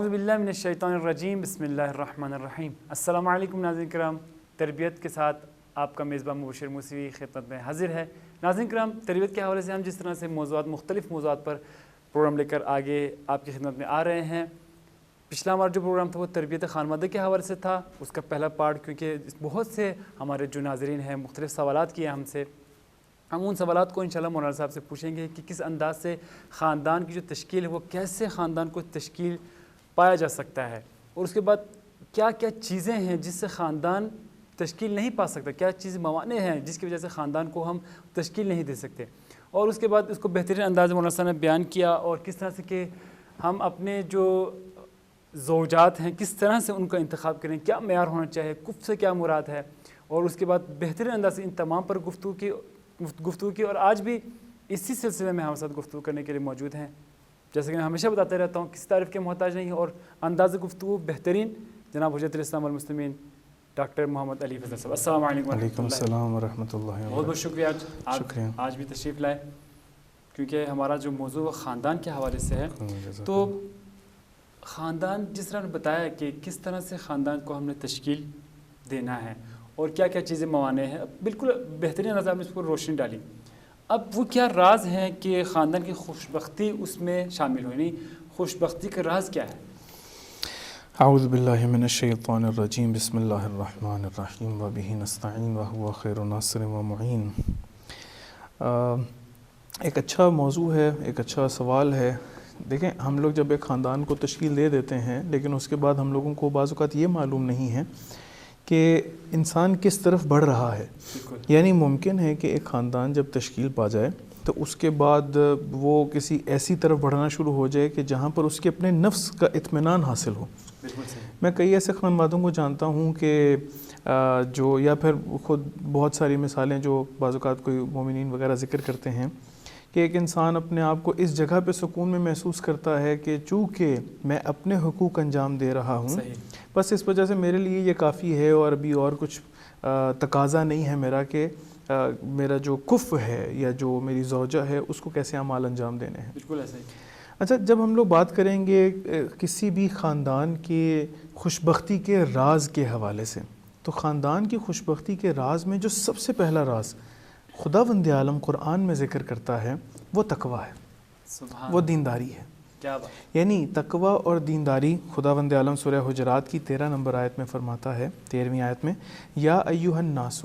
اعوذ باللہ من الشیطان الرجیم بسم اللہ الرحمن الرحیم۔ السلام علیکم ناظرین کرام، تربیت کے ساتھ آپ کا میزبان مبشر موسوی خدمت میں حاضر ہے۔ ناظرین کرام، تربیت کے حوالے سے ہم جس طرح سے مختلف موضوعات پر پروگرام لے کر آگے آپ کی خدمت میں آ رہے ہیں۔ پچھلا ہمارا جو پروگرام تھا وہ تربیت خانوادہ کے حوالے سے تھا، اس کا پہلا پارٹ، کیونکہ بہت سے ہمارے جو ناظرین ہیں مختلف سوالات کیے ہم سے، ہم ان سوالات کو انشاءاللہ مولانا صاحب سے پوچھیں گے کہ کس انداز سے خاندان کی جو تشکیل ہے وہ کیسے خاندان کو تشکیل پایا جا سکتا ہے، اور اس کے بعد کیا کیا چیزیں ہیں جس سے خاندان تشکیل نہیں پا سکتا، کیا چیزیں موانع ہیں جس کی وجہ سے خاندان کو ہم تشکیل نہیں دے سکتے، اور اس کے بعد اس کو بہترین انداز میں مولانا صاحب نے بیان کیا، اور کس طرح سے کہ ہم اپنے جو زوجات ہیں کس طرح سے ان کا انتخاب کریں، کیا معیار ہونا چاہیے، کف سے کیا مراد ہے، اور اس کے بعد بہترین انداز سے ان تمام پر گفتگو کی اور آج بھی اسی سلسلے میں ہمارے ساتھ گفتگو کرنے کے لیے موجود ہیں۔ جیسے کہ میں ہمیشہ بتاتے رہتا ہوں، کسی تعریف کے محتاج نہیں ہے، اور انداز گفتگو بہترین جناب حجت الاسلام والمسلمین ڈاکٹر محمد علی فضل صاحب۔ السلام علیکم۔ وعلیکم السلام ورحمۃ اللہ وبرکاتہ۔ بہت بہت شکریہ آج بھی تشریف لائے، کیونکہ ہمارا جو موضوع خاندان کے حوالے سے ہے۔ تو خاندان جس طرح نے بتایا کہ کس طرح سے خاندان کو ہم نے تشکیل دینا ہے اور کیا کیا چیزیں موانع ہیں، بالکل بہترین انداز میں اس پر روشنی ڈالی۔ اب وہ کیا راز ہیں کہ خاندان کی خوشبختی اس میں شامل ہوئی، نہیں خوشبختی کا راز کیا ہے؟ اعوذ باللہ من الشیطان الرجیم بسم اللہ الرحمن الرحیم وبہ نستعین وہو خیر ناصر و معین۔ ایک اچھا موضوع ہے، ایک اچھا سوال ہے۔ دیکھیں، ہم لوگ جب ایک خاندان کو تشکیل دے دیتے ہیں، لیکن اس کے بعد ہم لوگوں کو بعض اوقات یہ معلوم نہیں ہے کہ انسان کس طرف بڑھ رہا ہے۔ یعنی ممکن ہے کہ ایک خاندان جب تشکیل پا جائے تو اس کے بعد وہ کسی ایسی طرف بڑھنا شروع ہو جائے کہ جہاں پر اس کے اپنے نفس کا اطمینان حاصل ہو۔ میں کئی ایسے خاندانوں کو جانتا ہوں کہ جو یا پھر خود بہت ساری مثالیں جو بعض اوقات کوئی مومنین وغیرہ ذکر کرتے ہیں کہ ایک انسان اپنے آپ کو اس جگہ پہ سکون میں محسوس کرتا ہے کہ چونکہ میں اپنے حقوق انجام دے رہا ہوں، بس اس وجہ سے میرے لیے یہ کافی ہے، اور ابھی اور کچھ تقاضا نہیں ہے میرا کہ میرا جو کف ہے یا جو میری زوجہ ہے اس کو کیسے اعمال انجام دینے ہیں۔ بالکل ایسا ہی۔ اچھا، جب ہم لوگ بات کریں گے کسی بھی خاندان کے خوشبختی کے راز کے حوالے سے، تو خاندان کی خوشبختی کے راز میں جو سب سے پہلا راز خداوند عالم قرآن میں ذکر کرتا ہے وہ تقویٰ ہے، وہ دینداری ہے۔ کیا بات! یعنی تقویٰ اور دینداری خداوند عالم سورہ حجرات کی 13 نمبر آیت میں فرماتا ہے، 13ویں آیت میں، یا ایھا الناس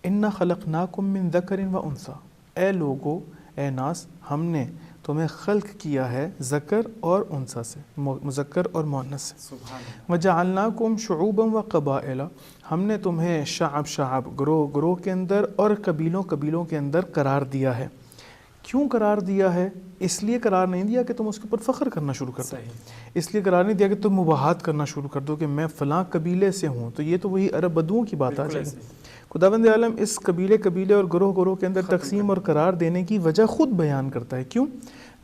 انا خلقناکم من ذکر و انثی، اے لوگو، اے ناس، ہم نے تمہیں خلق کیا ہے ذکر اور انثی سے، مذکر اور مؤنث سے، وجعلناکم شعوبا و قبائل، ہم نے تمہیں شعب گروہ کے اندر اور قبیلوں کے اندر قرار دیا ہے۔ کیوں قرار دیا ہے؟ اس لیے قرار نہیں دیا کہ تم اس کے اوپر فخر کرنا شروع کر دو، اس لیے قرار نہیں دیا کہ تم مباحات کرنا شروع کر دو کہ میں فلاں قبیلے سے ہوں، تو یہ تو وہی عرب بدوؤں کی بات آ جائے گی۔ خداوند عالم اس قبیلے اور گروہ کے اندر تقسیم اور قرار دینے کی وجہ خود بیان کرتا ہے۔ کیوں؟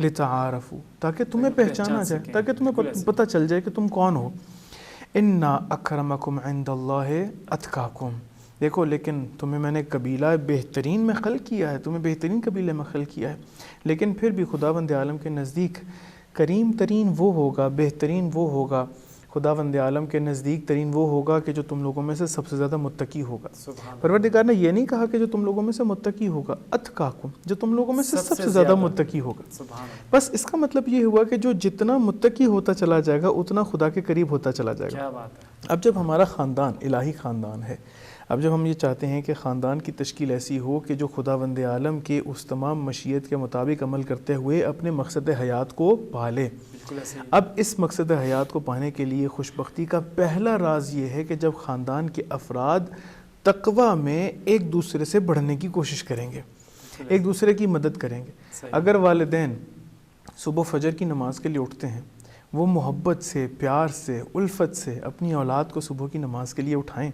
لتعارفوا، تاکہ تمہیں پہچانا جائے، تاکہ تمہیں پتہ چل جائے کہ تم کون ہو۔ انا اکرمکم عند اللہ اتقاکم، دیکھو، لیکن تمہیں میں نے قبیلہ بہترین میں خلق کیا ہے، تمہیں بہترین قبیلے میں خلق کیا ہے، لیکن پھر بھی خداوند عالم کے نزدیک کریم ترین وہ ہوگا، بہترین وہ ہوگا، خداوند عالم کے نزدیک ترین وہ ہوگا کہ جو تم لوگوں میں سے سب سے زیادہ متقی ہوگا۔ پروردگار نے یہ نہیں کہا کہ جو تم لوگوں میں سے متقی ہوگا، اتقاکم، جو تم لوگوں میں سے سب سے زیادہ متقی ہوگا۔ بس اس کا مطلب یہ ہوا کہ جو جتنا متقی ہوتا چلا جائے گا اتنا خدا کے قریب ہوتا چلا جائے گا۔ اب جب ہمارا خاندان الہی خاندان ہے، اب جب ہم یہ چاہتے ہیں کہ خاندان کی تشکیل ایسی ہو کہ جو خداوند عالم کے اس تمام مشیت کے مطابق عمل کرتے ہوئے اپنے مقصد حیات کو پالے، اب اس مقصد حیات کو پانے کے لیے خوشبختی کا پہلا راز یہ ہے کہ جب خاندان کے افراد تقویٰ میں ایک دوسرے سے بڑھنے کی کوشش کریں گے، ایک دوسرے کی مدد کریں گے۔ اگر والدین صبح فجر کی نماز کے لیے اٹھتے ہیں، وہ محبت سے، پیار سے، الفت سے اپنی اولاد کو صبح کی نماز کے لیے اٹھائیں۔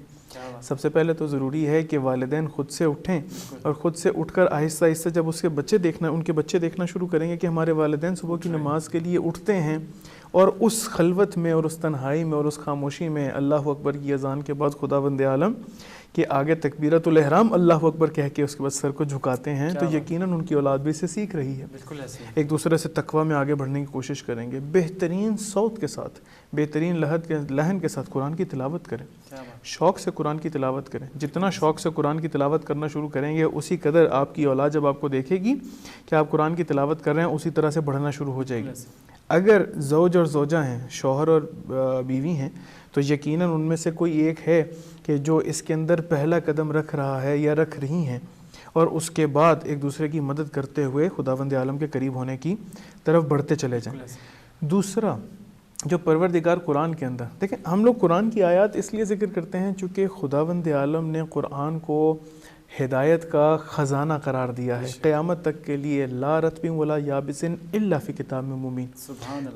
سب سے پہلے تو ضروری ہے کہ والدین خود سے اٹھیں، اور خود سے اٹھ کر آہستہ آہستہ جب ان کے بچے دیکھنا شروع کریں گے کہ ہمارے والدین صبح کی نماز کے لیے اٹھتے ہیں اور اس خلوت میں اور اس تنہائی میں اور اس خاموشی میں اللہ اکبر کی اذان کے بعد خداوند عالم کہ آگے تکبیرۃ الاحرام اللہ اکبر کہہ کے اس کے بعد سر کو جھکاتے ہیں تو یقیناً ان کی اولاد بھی اسے سیکھ رہی ہے. بالکل ایسے ایک دوسرے سے تقویٰ میں آگے بڑھنے کی کوشش کریں گے. بہترین صوت کے ساتھ بہترین لہن کے ساتھ قرآن کی تلاوت کریں. شوق سے قرآن کی تلاوت کریں. جتنا شوق سے قرآن کی تلاوت کرنا شروع کریں گے اسی قدر آپ کی اولاد جب آپ کو دیکھے گی کہ آپ قرآن کی تلاوت کر رہے ہیں اسی طرح سے بڑھنا شروع ہو جائے گی. اگر زوج اور زوجہ ہیں, شوہر اور بیوی ہیں, تو یقیناً ان میں سے کوئی ایک ہے کہ جو اس کے اندر پہلا قدم رکھ رہا ہے یا رکھ رہی ہیں اور اس کے بعد ایک دوسرے کی مدد کرتے ہوئے خداوند عالم کے قریب ہونے کی طرف بڑھتے چلے جائیں. دوسرا جو پروردگار قرآن کے اندر دیکھیں, ہم لوگ قرآن کی آیات اس لیے ذکر کرتے ہیں چونکہ خداوند عالم نے قرآن کو ہدایت کا خزانہ قرار دیا ہے قیامت تک کے لیے. لا رطب ولا یابس الا فی کتاب مبین.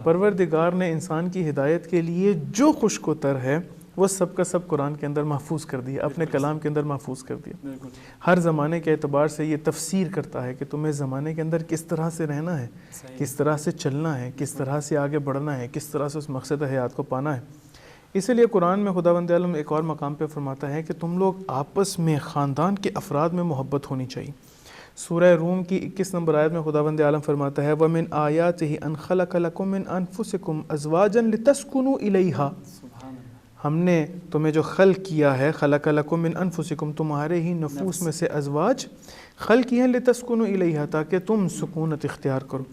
پروردگار نے انسان کی ہدایت کے لیے جو خشک و تر ہے وہ سب کا سب قرآن کے اندر محفوظ کر دیا, اپنے کلام کے اندر محفوظ کر دیا. ہر زمانے کے اعتبار سے یہ تفسیر کرتا ہے کہ تمہیں زمانے کے اندر کس طرح سے رہنا ہے, کس طرح سے چلنا ہے, کس طرح سے آگے بڑھنا ہے, کس طرح سے اس مقصد حیات کو پانا ہے. اسی لیے قرآن میں خداوند عالم ایک اور مقام پہ فرماتا ہے کہ تم لوگ آپس میں خاندان کے افراد میں محبت ہونی چاہیے. سورہ روم کی 21 نمبر آیت میں خداوند عالم فرماتا ہے وَمِنْ آیَاتِهِ أَنْ خَلَقَ لَكُم مِّنْ أَنفُسِكُمْ أَزْوَاجًا لِتَسْكُنُوا إِلَيْهَا. ہم نے تمہیں جو خلق کیا ہے خَلَقَ لَكُم مِّنْ أَنفُسِكُمْ تمہارے ہی نفوس میں سے ازواج خلق کیے ہیں لِتَسْكُنُوا إِلَيْهَا تاکہ تم سکونت اختیار کرو.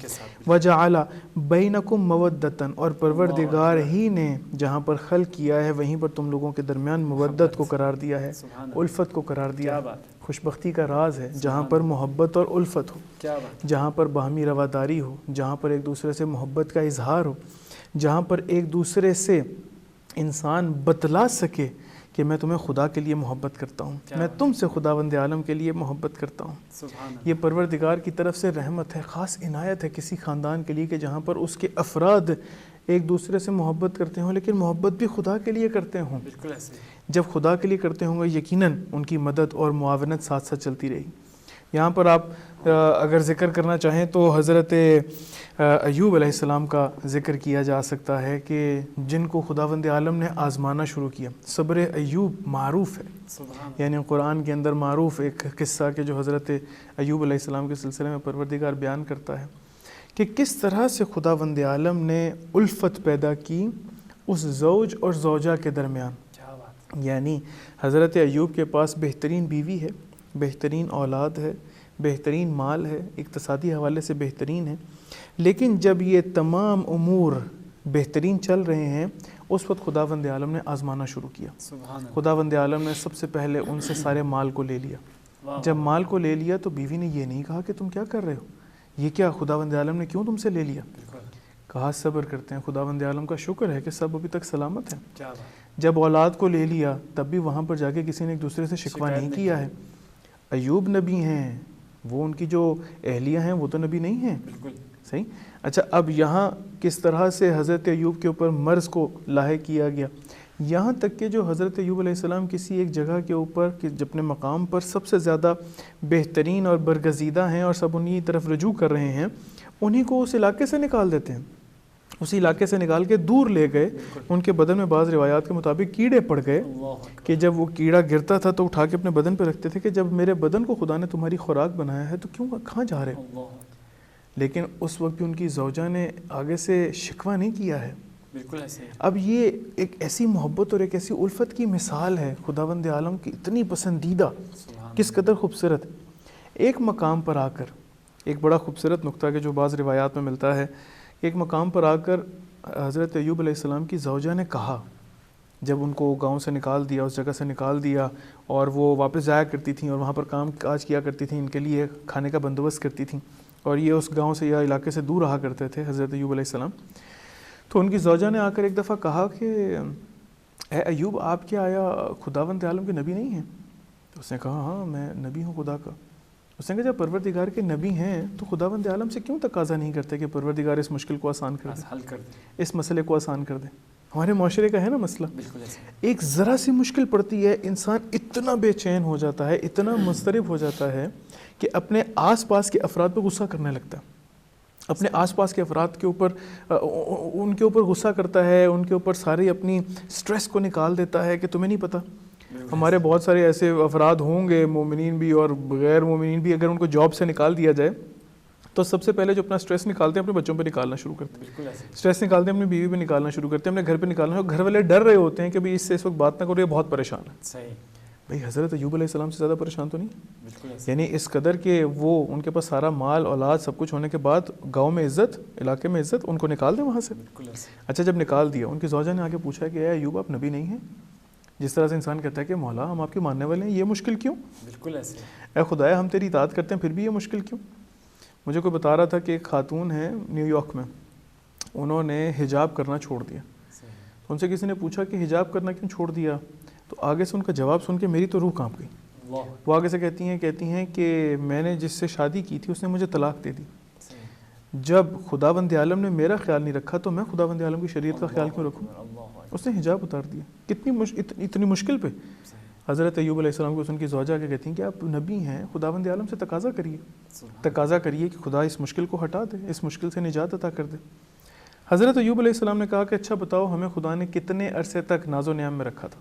وَجَعَلَ بَيْنَكُمْ مَوَدَّةً اور پروردگار ہی نے جہاں پر خلق کیا ہے وہیں پر تم لوگوں کے درمیان مودت کو قرار دیا ہے, الفت کو قرار دیا ہے. خوشبختی کا راز ہے جہاں پر محبت اور الفت ہو, جہاں پر باہمی رواداری ہو, جہاں پر ایک دوسرے سے محبت کا اظہار ہو, جہاں پر ایک دوسرے سے انسان بتلا سکے کہ میں تمہیں خدا کے لیے محبت کرتا ہوں, میں تم سے خداوند عالم کے لیے محبت کرتا ہوں. یہ پروردگار کی طرف سے رحمت ہے, خاص عنایت ہے کسی خاندان کے لیے کہ جہاں پر اس کے افراد ایک دوسرے سے محبت کرتے ہوں لیکن محبت بھی خدا کے لیے کرتے ہوں. جب خدا کے لیے کرتے ہوں گے یقیناً ان کی مدد اور معاونت ساتھ ساتھ چلتی رہی. یہاں پر آپ اگر ذکر کرنا چاہیں تو حضرت ایوب علیہ السلام کا ذکر کیا جا سکتا ہے کہ جن کو خداوند عالم نے آزمانا شروع کیا. صبر ایوب معروف ہے, یعنی قرآن کے اندر معروف ایک قصہ کہ جو حضرت ایوب علیہ السلام کے سلسلے میں پروردگار بیان کرتا ہے کہ کس طرح سے خداوند عالم نے الفت پیدا کی اس زوج اور زوجہ کے درمیان. یعنی حضرت ایوب کے پاس بہترین بیوی ہے, بہترین اولاد ہے, بہترین مال ہے, اقتصادی حوالے سے بہترین ہے, لیکن جب یہ تمام امور بہترین چل رہے ہیں اس وقت خداوند عالم نے آزمانا شروع کیا. خداوند عالم نے سب سے پہلے ان سے سارے مال کو لے لیا. جب مال کو لے لیا تو بیوی نے یہ نہیں کہا کہ تم کیا کر رہے ہو, یہ کیا خداوند عالم نے کیوں تم سے لے لیا. کہا صبر کرتے ہیں, خداوند عالم کا شکر ہے کہ سب ابھی تک سلامت ہیں. جب اولاد کو لے لیا تب بھی وہاں پر جا کے کسی نے ایک دوسرے سے شکوہ نہیں کیا ہے. ایوب نبی ہیں, وہ ان کی جو اہلیہ ہیں وہ تو نبی نہیں ہیں. صحیح. اچھا, اب یہاں کس طرح سے حضرت ایوب کے اوپر مرض کو لاحق کیا گیا, یہاں تک کہ جو حضرت ایوب علیہ السلام کسی ایک جگہ کے اوپر کہ اپنے مقام پر سب سے زیادہ بہترین اور برگزیدہ ہیں اور سب انہی طرف رجوع کر رہے ہیں, انہی کو اس علاقے سے نکال دیتے ہیں. اسی علاقے سے نکال کے دور لے گئے. ان کے بدن میں بعض روایات کے مطابق کیڑے پڑ گئے کہ جب وہ کیڑا گرتا تھا تو اٹھا کے اپنے بدن پہ رکھتے تھے کہ جب میرے بدن کو خدا نے تمہاری خوراک بنایا ہے تو کیوں کہاں جا رہے ہو. لیکن اس وقت بھی ان کی زوجہ نے آگے سے شکوہ نہیں کیا ہے. بالکل ایسے. اب یہ ایک ایسی محبت اور ایک ایسی الفت کی مثال ہے خداوند عالم کی, اتنی پسندیدہ, کس قدر خوبصورت. ایک مقام پر آ کر ایک بڑا خوبصورت نقطہ کہ جو بعض روایات میں ملتا ہے, ایک مقام پر آ کر حضرت ایوب علیہ السلام کی زوجہ نے کہا, جب ان کو گاؤں سے نکال دیا, اس جگہ سے نکال دیا اور وہ واپس جایا کرتی تھیں اور وہاں پر کام کاج کیا کرتی تھیں, ان کے لیے کھانے کا بندوبست کرتی تھیں اور یہ اس گاؤں سے یا علاقے سے دور رہا کرتے تھے حضرت ایوب علیہ السلام. تو ان کی زوجہ نے آ کر ایک دفعہ کہا کہ اے ایوب, آپ کیا آیا خداوند عالم کے نبی نہیں ہیں؟ تو اس نے کہا ہاں میں نبی ہوں خدا کا. اس نے کہا جب پروردگار کے نبی ہیں تو خداوند عالم سے کیوں تقاضا نہیں کرتے کہ پروردگار اس مشکل کو آسان کر دے, حل کر دے, اس مسئلے کو آسان کر دے. ہمارے معاشرے کا ہے نا مسئلہ, ایک ذرا سی مشکل پڑتی ہے انسان اتنا بے چین ہو جاتا ہے, اتنا مضطرب ہو جاتا ہے کہ اپنے آس پاس کے افراد پہ غصہ کرنے لگتا ہے. اپنے آس پاس کے افراد کے اوپر ان کے اوپر غصہ کرتا ہے، ان کے اوپر ساری اپنی سٹریس کو نکال دیتا ہے کہ تمہیں نہیں پتہ. ہمارے بہت سارے ایسے افراد ہوں گے، مومنین بھی اور غیر مومنین بھی، اگر ان کو جاب سے نکال دیا جائے تو سب سے پہلے جو اپنا سٹریس نکالتے ہیں اپنے بچوں پہ نکالنا شروع کرتے ہیں، سٹریس نکالتے ہیں اپنی بیوی پہ نکالنا شروع کرتے ہیں، اپنے گھر پہ نکالنا. گھر والے ڈر رہے ہوتے ہیں کہ بھئی اس سے اس وقت بات نہ کرو، یہ بہت پریشان ہے. صحیح. بھئی حضرت ایوب علیہ السلام سے زیادہ پریشان تو نہیں، یعنی اس قدر کہ وہ ان کے پاس سارا مال اولاد سب کچھ ہونے کے بعد گاؤں میں عزت، علاقے میں عزت، ان کو نکال دیں وہاں سے. اچھا جب نکال دیا، ان کی زوجہ نے آگے پوچھا کہ اے ایوب آپ نبی نہیں ہیں؟ جس طرح سے انسان کہتا ہے کہ مولا ہم آپ کے ماننے والے ہیں، یہ مشکل کیوں؟ بالکل ایسے. اے خدایا ہم تیری اطاعت کرتے ہیں پھر بھی یہ مشکل کیوں؟ مجھے کوئی بتا رہا تھا کہ ایک خاتون ہے نیو یارک میں، انہوں نے حجاب کرنا چھوڑ دیا. تو ان سے کسی نے پوچھا کہ حجاب کرنا کیوں چھوڑ دیا؟ تو آگے سے ان کا جواب سن کے میری تو روح کانپ گئی. وہ آگے سے کہتی ہیں کہ میں نے جس سے شادی کی تھی اس نے مجھے طلاق دے دی. جب خداوند عالم نے میرا خیال نہیں رکھا تو میں خداوند عالم کی شریعت کا خیال کیوں رکھوں؟ اس نے حجاب اتار دیا. اتنی مشکل پہ حضرت ایوب علیہ السلام کو ان کی زوجہ کے کہتی ہیں کہ آپ نبی ہیں، خداوند عالم سے تقاضا کریے کہ خدا اس مشکل کو ہٹا دے، اس مشکل سے نجات عطا کر دے. حضرت ایوب علیہ السلام نے کہا کہ اچھا بتاؤ ہمیں خدا نے کتنے عرصے تک ناز و نعم میں رکھا تھا،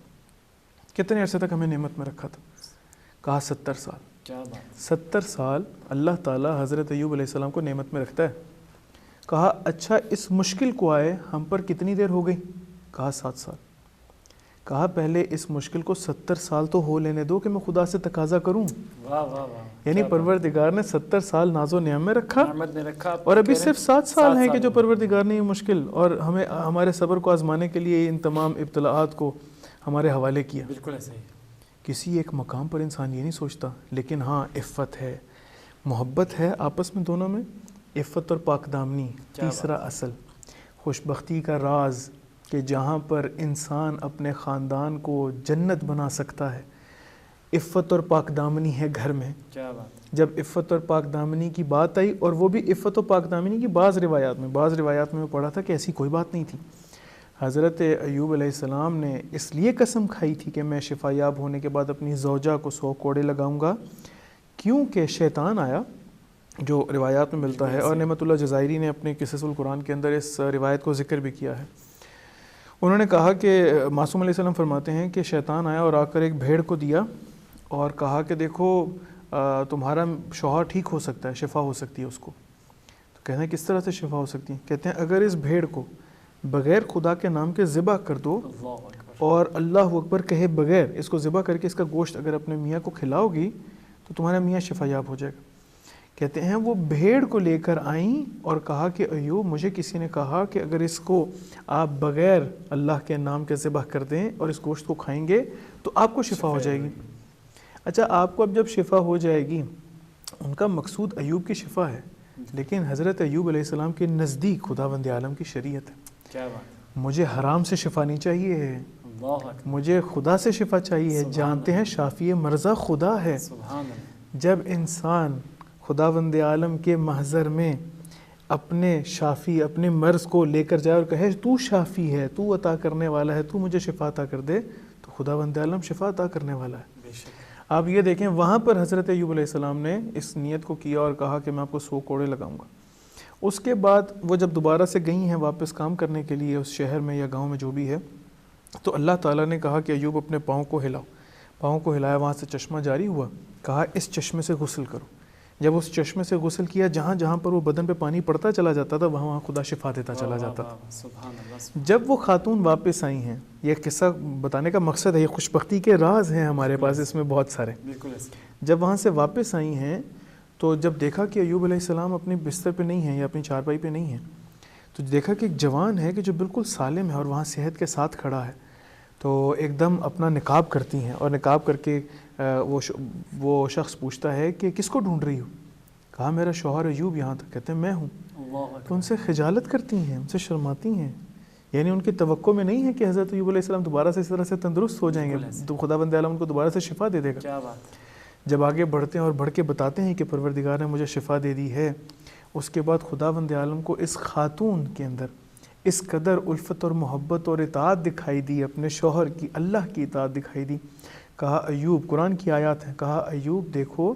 کتنے عرصے تک ہمیں نعمت میں رکھا تھا؟ کہا 70 سال. کیا بات. 70 سال اللہ تعالیٰ حضرت ایوب علیہ السلام کو نعمت میں رکھتا ہے. کہا اچھا اس مشکل کو آئے ہم پر کتنی دیر ہو گئی؟ کہا 7 سال. کہا پہلے اس مشکل کو 70 سال تو ہو لینے دو کہ میں خدا سے تقاضا کروں. یعنی پروردگار نے 70 سال ناز و نعم میں رکھا، اور ابھی صرف 7 سال ہیں کہ جو پروردگار نے یہ مشکل اور ہمیں ہمارے صبر کو آزمانے کے لیے ان تمام ابتلاءات کو ہمارے حوالے کیا. بالکل ایسے ہی. کسی ایک مقام پر انسان یہ نہیں سوچتا، لیکن ہاں عفت ہے، محبت ہے آپس میں دونوں میں، عفت اور پاک دامنی تیسرا اصل، خوشبختی کا راز کہ جہاں پر انسان اپنے خاندان کو جنت بنا سکتا ہے، عفت اور پاک دامنی ہے گھر میں. کیا بات. جب عفت اور پاک دامنی کی بات آئی، اور وہ بھی عفت و پاک دامنی کی بعض روایات میں پڑھا تھا کہ ایسی کوئی بات نہیں تھی. حضرت ایوب علیہ السلام نے اس لیے قسم کھائی تھی کہ میں شفا یاب ہونے کے بعد اپنی زوجہ کو 100 کوڑے لگاؤں گا، کیونکہ شیطان آیا، جو روایات میں ملتا ہے، اور نعمت اللہ جزائری نے اپنے قصص القرآن کے اندر اس روایت کو ذکر بھی کیا ہے. انہوں نے کہا کہ معصوم علیہ السلام فرماتے ہیں کہ شیطان آیا اور آ کر ایک بھیڑ کو دیا اور کہا کہ دیکھو تمہارا شوہر ٹھیک ہو سکتا ہے، شفا ہو سکتی ہے اس کو. تو کہتے ہیں کس طرح سے شفا ہو سکتی ہے؟ کہتے ہیں اگر اس بھیڑ کو بغیر خدا کے نام کے ذبح کر دو اور اللہ اکبر کہے بغیر اس کو ذبح کر کے اس کا گوشت اگر اپنے میاں کو کھلاؤ گی تو تمہارا میاں شفا یاب ہو جائے گا. کہتے ہیں وہ بھیڑ کو لے کر آئیں اور کہا کہ ایوب مجھے کسی نے کہا کہ اگر اس کو آپ بغیر اللہ کے نام کے ذبح کر دیں اور اس گوشت کو کھائیں گے تو آپ کو شفا ہو جائے گی. اچھا آپ کو اب جب شفا ہو جائے گی، ان کا مقصود ایوب کی شفا ہے، لیکن حضرت ایوب علیہ السلام کے نزدیک خداوند عالم کی شریعت ہے. کیا بات. مجھے حرام سے شفا نہیں چاہیے، مجھے خدا سے شفا چاہیے. جانتے ہیں شافی مرضی خدا ہے. جب انسان خداوند عالم کے محضر میں اپنے شافی، اپنے مرض کو لے کر جائے اور کہے تو شافی ہے، تو عطا کرنے والا ہے، تو مجھے شفا عطا کر دے، تو خداوند عالم شفا عطا کرنے والا ہے. آپ یہ دیکھیں وہاں پر حضرت ایوب علیہ السلام نے اس نیت کو کیا اور کہا کہ میں آپ کو 100 کوڑے لگاؤں گا. اس کے بعد وہ جب دوبارہ سے گئی ہیں واپس کام کرنے کے لیے اس شہر میں یا گاؤں میں جو بھی ہے، تو اللہ تعالیٰ نے کہا کہ ایوب اپنے پاؤں کو ہلاؤ. پاؤں کو ہلایا، وہاں سے چشمہ جاری ہوا. کہا اس چشمے سے غسل کرو. جب اس چشمے سے غسل کیا، جہاں جہاں پر وہ بدن پہ پانی پڑتا چلا جاتا تھا وہاں خدا شفا دیتا چلا جاتا تھا. جب وہ خاتون واپس آئی ہیں، یہ قصہ بتانے کا مقصد ہے، یہ خوشبختی کے راز ہیں ہمارے پاس اس میں بہت سارے. جب وہاں سے واپس آئی ہیں تو جب دیکھا کہ ایوب علیہ السلام اپنی بستر پہ نہیں ہیں یا اپنی چارپائی پہ نہیں ہیں، تو دیکھا کہ ایک جوان ہے کہ جو بالکل سالم ہے اور وہاں صحت کے ساتھ کھڑا ہے. تو ایک دم اپنا نقاب کرتی ہیں اور نقاب کر کے وہ شخص پوچھتا ہے کہ کس کو ڈھونڈ رہی ہو؟ کہا میرا شوہر ایوب یہاں تھا. کہتے ہیں میں ہوں. تو ان سے خجالت کرتی ہیں، ان سے شرماتی ہیں، یعنی ان کی توقع میں نہیں ہے کہ حضرت ایوب علیہ السلام دوبارہ سے اس طرح سے تندرست ہو جائیں گے تو خداوند عالم ان کو دوبارہ سے شفا دے دے گا. جب آگے بڑھتے ہیں اور بڑھ کے بتاتے ہیں کہ پروردگار نے مجھے شفا دے دی ہے، اس کے بعد خداوند عالم کو اس خاتون کے اندر اس قدر الفت اور محبت اور اطاعت دکھائی دی، اپنے شوہر کی، اللہ کی اطاعت دکھائی دی. کہا ایوب، قرآن کی آیات ہیں، کہا ایوب دیکھو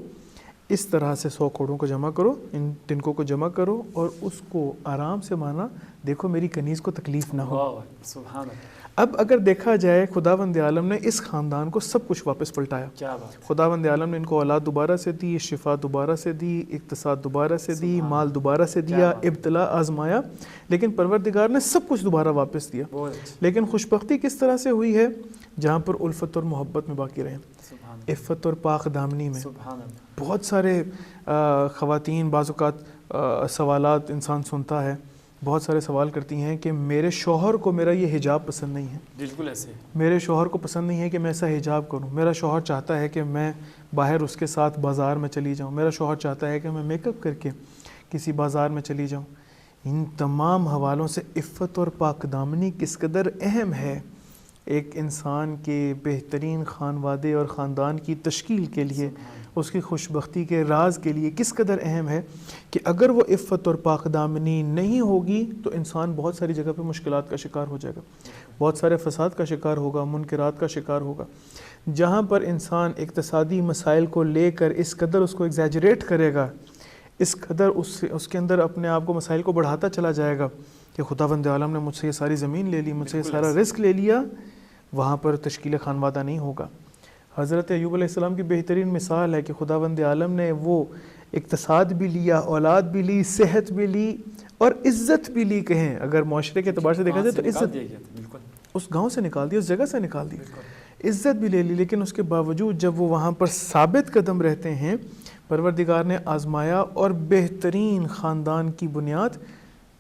اس طرح سے 100 کوڑوں کو جمع کرو، ان تنکوں کو جمع کرو اور اس کو آرام سے مانا، دیکھو میری کنیز کو تکلیف نہ ہو۔ واہ سبحان اللہ۔ اب اگر دیکھا جائے خداوند عالم نے اس خاندان کو سب کچھ واپس پلٹایا۔ کیا بات، خداوند عالم نے ان کو اولاد دوبارہ سے دی، شفا دوبارہ سے دی، اقتصاد دوبارہ سے دی، مال دوبارہ سے دیا، ابتلا آزمایا، لیکن پروردگار نے سب کچھ دوبارہ واپس دیا۔ لیکن خوشبختی کس طرح سے ہوئی ہے؟ جہاں پر الفت اور محبت میں باقی رہیں، عفت اور پاک دامنی میں۔ بہت سارے خواتین بعض اوقات سوالات انسان سنتا ہے، بہت سارے سوال کرتی ہیں کہ میرے شوہر کو میرا یہ حجاب پسند نہیں ہے، بالکل ایسے، میرے شوہر کو پسند نہیں ہے کہ میں ایسا حجاب کروں، میرا شوہر چاہتا ہے کہ میں باہر اس کے ساتھ بازار میں چلی جاؤں، میرا شوہر چاہتا ہے کہ میں میک اپ کر کے کسی بازار میں چلی جاؤں۔ ان تمام حوالوں سے عفت اور پاک دامنی کس قدر اہم ہے ایک انسان کے بہترین خانوادے اور خاندان کی تشکیل کے لیے، اس کی خوشبختی کے راز کے لیے کس قدر اہم ہے کہ اگر وہ عفت اور پاک دامنی نہیں ہوگی تو انسان بہت ساری جگہ پہ مشکلات کا شکار ہو جائے گا، بہت سارے فساد کا شکار ہوگا، منکرات کا شکار ہوگا۔ جہاں پر انسان اقتصادی مسائل کو لے کر اس قدر اس کو ایگزیجریٹ کرے گا، اس قدر اس کے اندر اپنے آپ کو مسائل کو بڑھاتا چلا جائے گا کہ خداوند عالم نے مجھ سے یہ ساری زمین لے لی، مجھ سے یہ سارا رزق لے لیا، وہاں پر تشکیل خانوادہ نہیں ہوگا۔ حضرت ایوب علیہ السلام کی بہترین مثال ہے کہ خداوند عالم نے وہ اقتصاد بھی لیا، اولاد بھی لی، صحت بھی لی اور عزت بھی لی، کہیں اگر معاشرے کے اعتبار سے دیکھا جائے تو عزت اس گاؤں سے نکال دی، اس جگہ سے نکال دی، عزت بھی لے لی، لیکن اس کے باوجود جب وہ وہاں پر ثابت قدم رہتے ہیں، پروردگار نے آزمایا اور بہترین خاندان کی بنیاد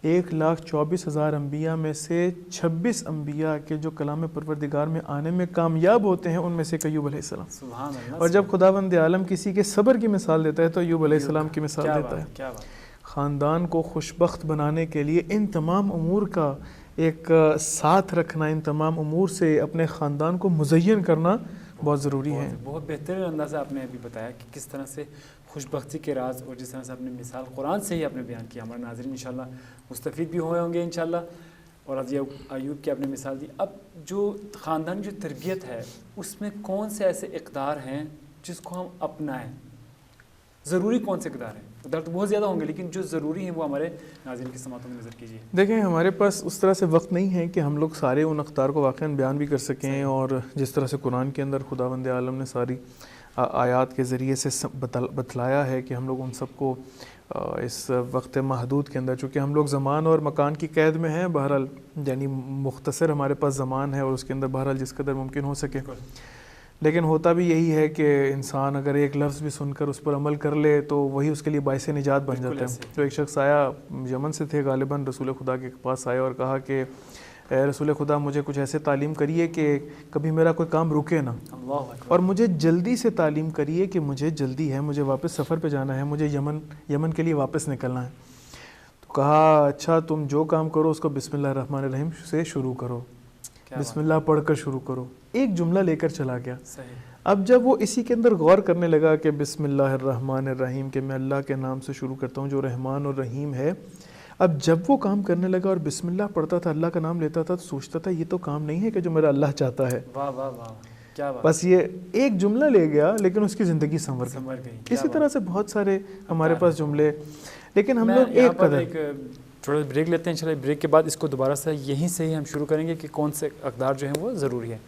1,24,000 انبیاء میں سے 26 انبیاء کے جو کلام پروردگار میں آنے میں کامیاب ہوتے ہیں ان میں سے ایوب علیہ السلام۔ سبحان اللہ۔ اور جب خداوند عالم کسی کے صبر کی مثال دیتا ہے تو ایوب علیہ السلام کی مثال دیتا ہے۔ خاندان کو خوشبخت بنانے کے لیے ان تمام امور کا ایک ساتھ رکھنا، ان تمام امور سے اپنے خاندان کو مزین کرنا بہت ضروری ہے۔ بہت بہترین انداز سے آپ نے ابھی بتایا کہ کس طرح سے خوشبختی کے راز، اور جس طرح سے آپ نے مثال قرآن سے ہی آپ نے بیان کیا، ہمارے ناظرین انشاءاللہ مستفید بھی ہوئے ہوں گے انشاءاللہ، اور ایوب کی آپ نے مثال دی۔ اب جو خاندان جو تربیت ہے اس میں کون سے ایسے اقدار ہیں جس کو ہم اپنائیں؟ ضروری کون سے اقدار ہیں؟ اقدار تو بہت زیادہ ہوں گے لیکن جو ضروری ہیں وہ ہمارے ناظرین کی سماعتوں میں نظر کیجیے۔ دیکھیں ہمارے پاس اس طرح سے وقت نہیں ہے کہ ہم لوگ سارے ان اقدار کو واقعاً بیان بھی کر سکیں، اور جس طرح سے قرآن کے اندر خداوند عالم نے ساری آیات کے ذریعے سے بتلایا ہے کہ ہم لوگ ان سب کو اس وقت محدود کے اندر، چونکہ ہم لوگ زمان اور مکان کی قید میں ہیں، بہرحال یعنی مختصر ہمارے پاس زمان ہے اور اس کے اندر بہرحال جس قدر ممکن ہو سکے، لیکن ہوتا بھی یہی ہے کہ انسان اگر ایک لفظ بھی سن کر اس پر عمل کر لے تو وہی اس کے لیے باعث نجات بن جاتا ہے۔ تو ایک شخص آیا، یمن سے تھے غالباً، رسول خدا کے پاس آیا اور کہا کہ اے رسول خدا مجھے کچھ ایسے تعلیم کریے کہ کبھی میرا کوئی کام رکے نہ، اور مجھے جلدی سے تعلیم کریے کہ مجھے جلدی ہے، مجھے واپس سفر پہ جانا ہے، مجھے یمن کے لیے واپس نکلنا ہے۔ تو کہا اچھا تم جو کام کرو اس کو بسم اللہ الرحمن الرحیم سے شروع کرو، بسم اللہ پڑھ کر شروع کرو۔ ایک جملہ لے کر چلا گیا۔ اب جب وہ اسی کے اندر غور کرنے لگا کہ بسم اللہ الرحمن الرحیم، کہ میں اللہ کے نام سے شروع کرتا ہوں جو رحمان اور رحیم ہے، اب جب وہ کام کرنے لگا اور بسم اللہ پڑھتا تھا، اللہ کا نام لیتا تھا، تو سوچتا تھا یہ تو کام نہیں ہے کہ جو میرا اللہ چاہتا ہے۔ واہ واہ واہ، کیا بات۔ بس یہ ایک جملہ لے گیا لیکن اس کی زندگی سنور گئی۔ اسی طرح سے بہت سارے ہمارے پاس جملے، لیکن ہم لوگ ایک قدر تھوڑا بریک لیتے ہیں انشاءاللہ۔ بریک کے بعد اس کو دوبارہ سے یہیں سے ہی ہم شروع کریں گے کہ کون سے اقدار جو ہیں وہ ضروری ہیں۔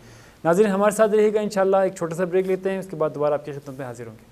ناظرین ہمارے ساتھ رہیے گا انشاءاللہ، ایک چھوٹا سا بریک لیتے ہیں، اس کے بعد دوبارہ آپ کی خدمت میں حاضر ہوں گے۔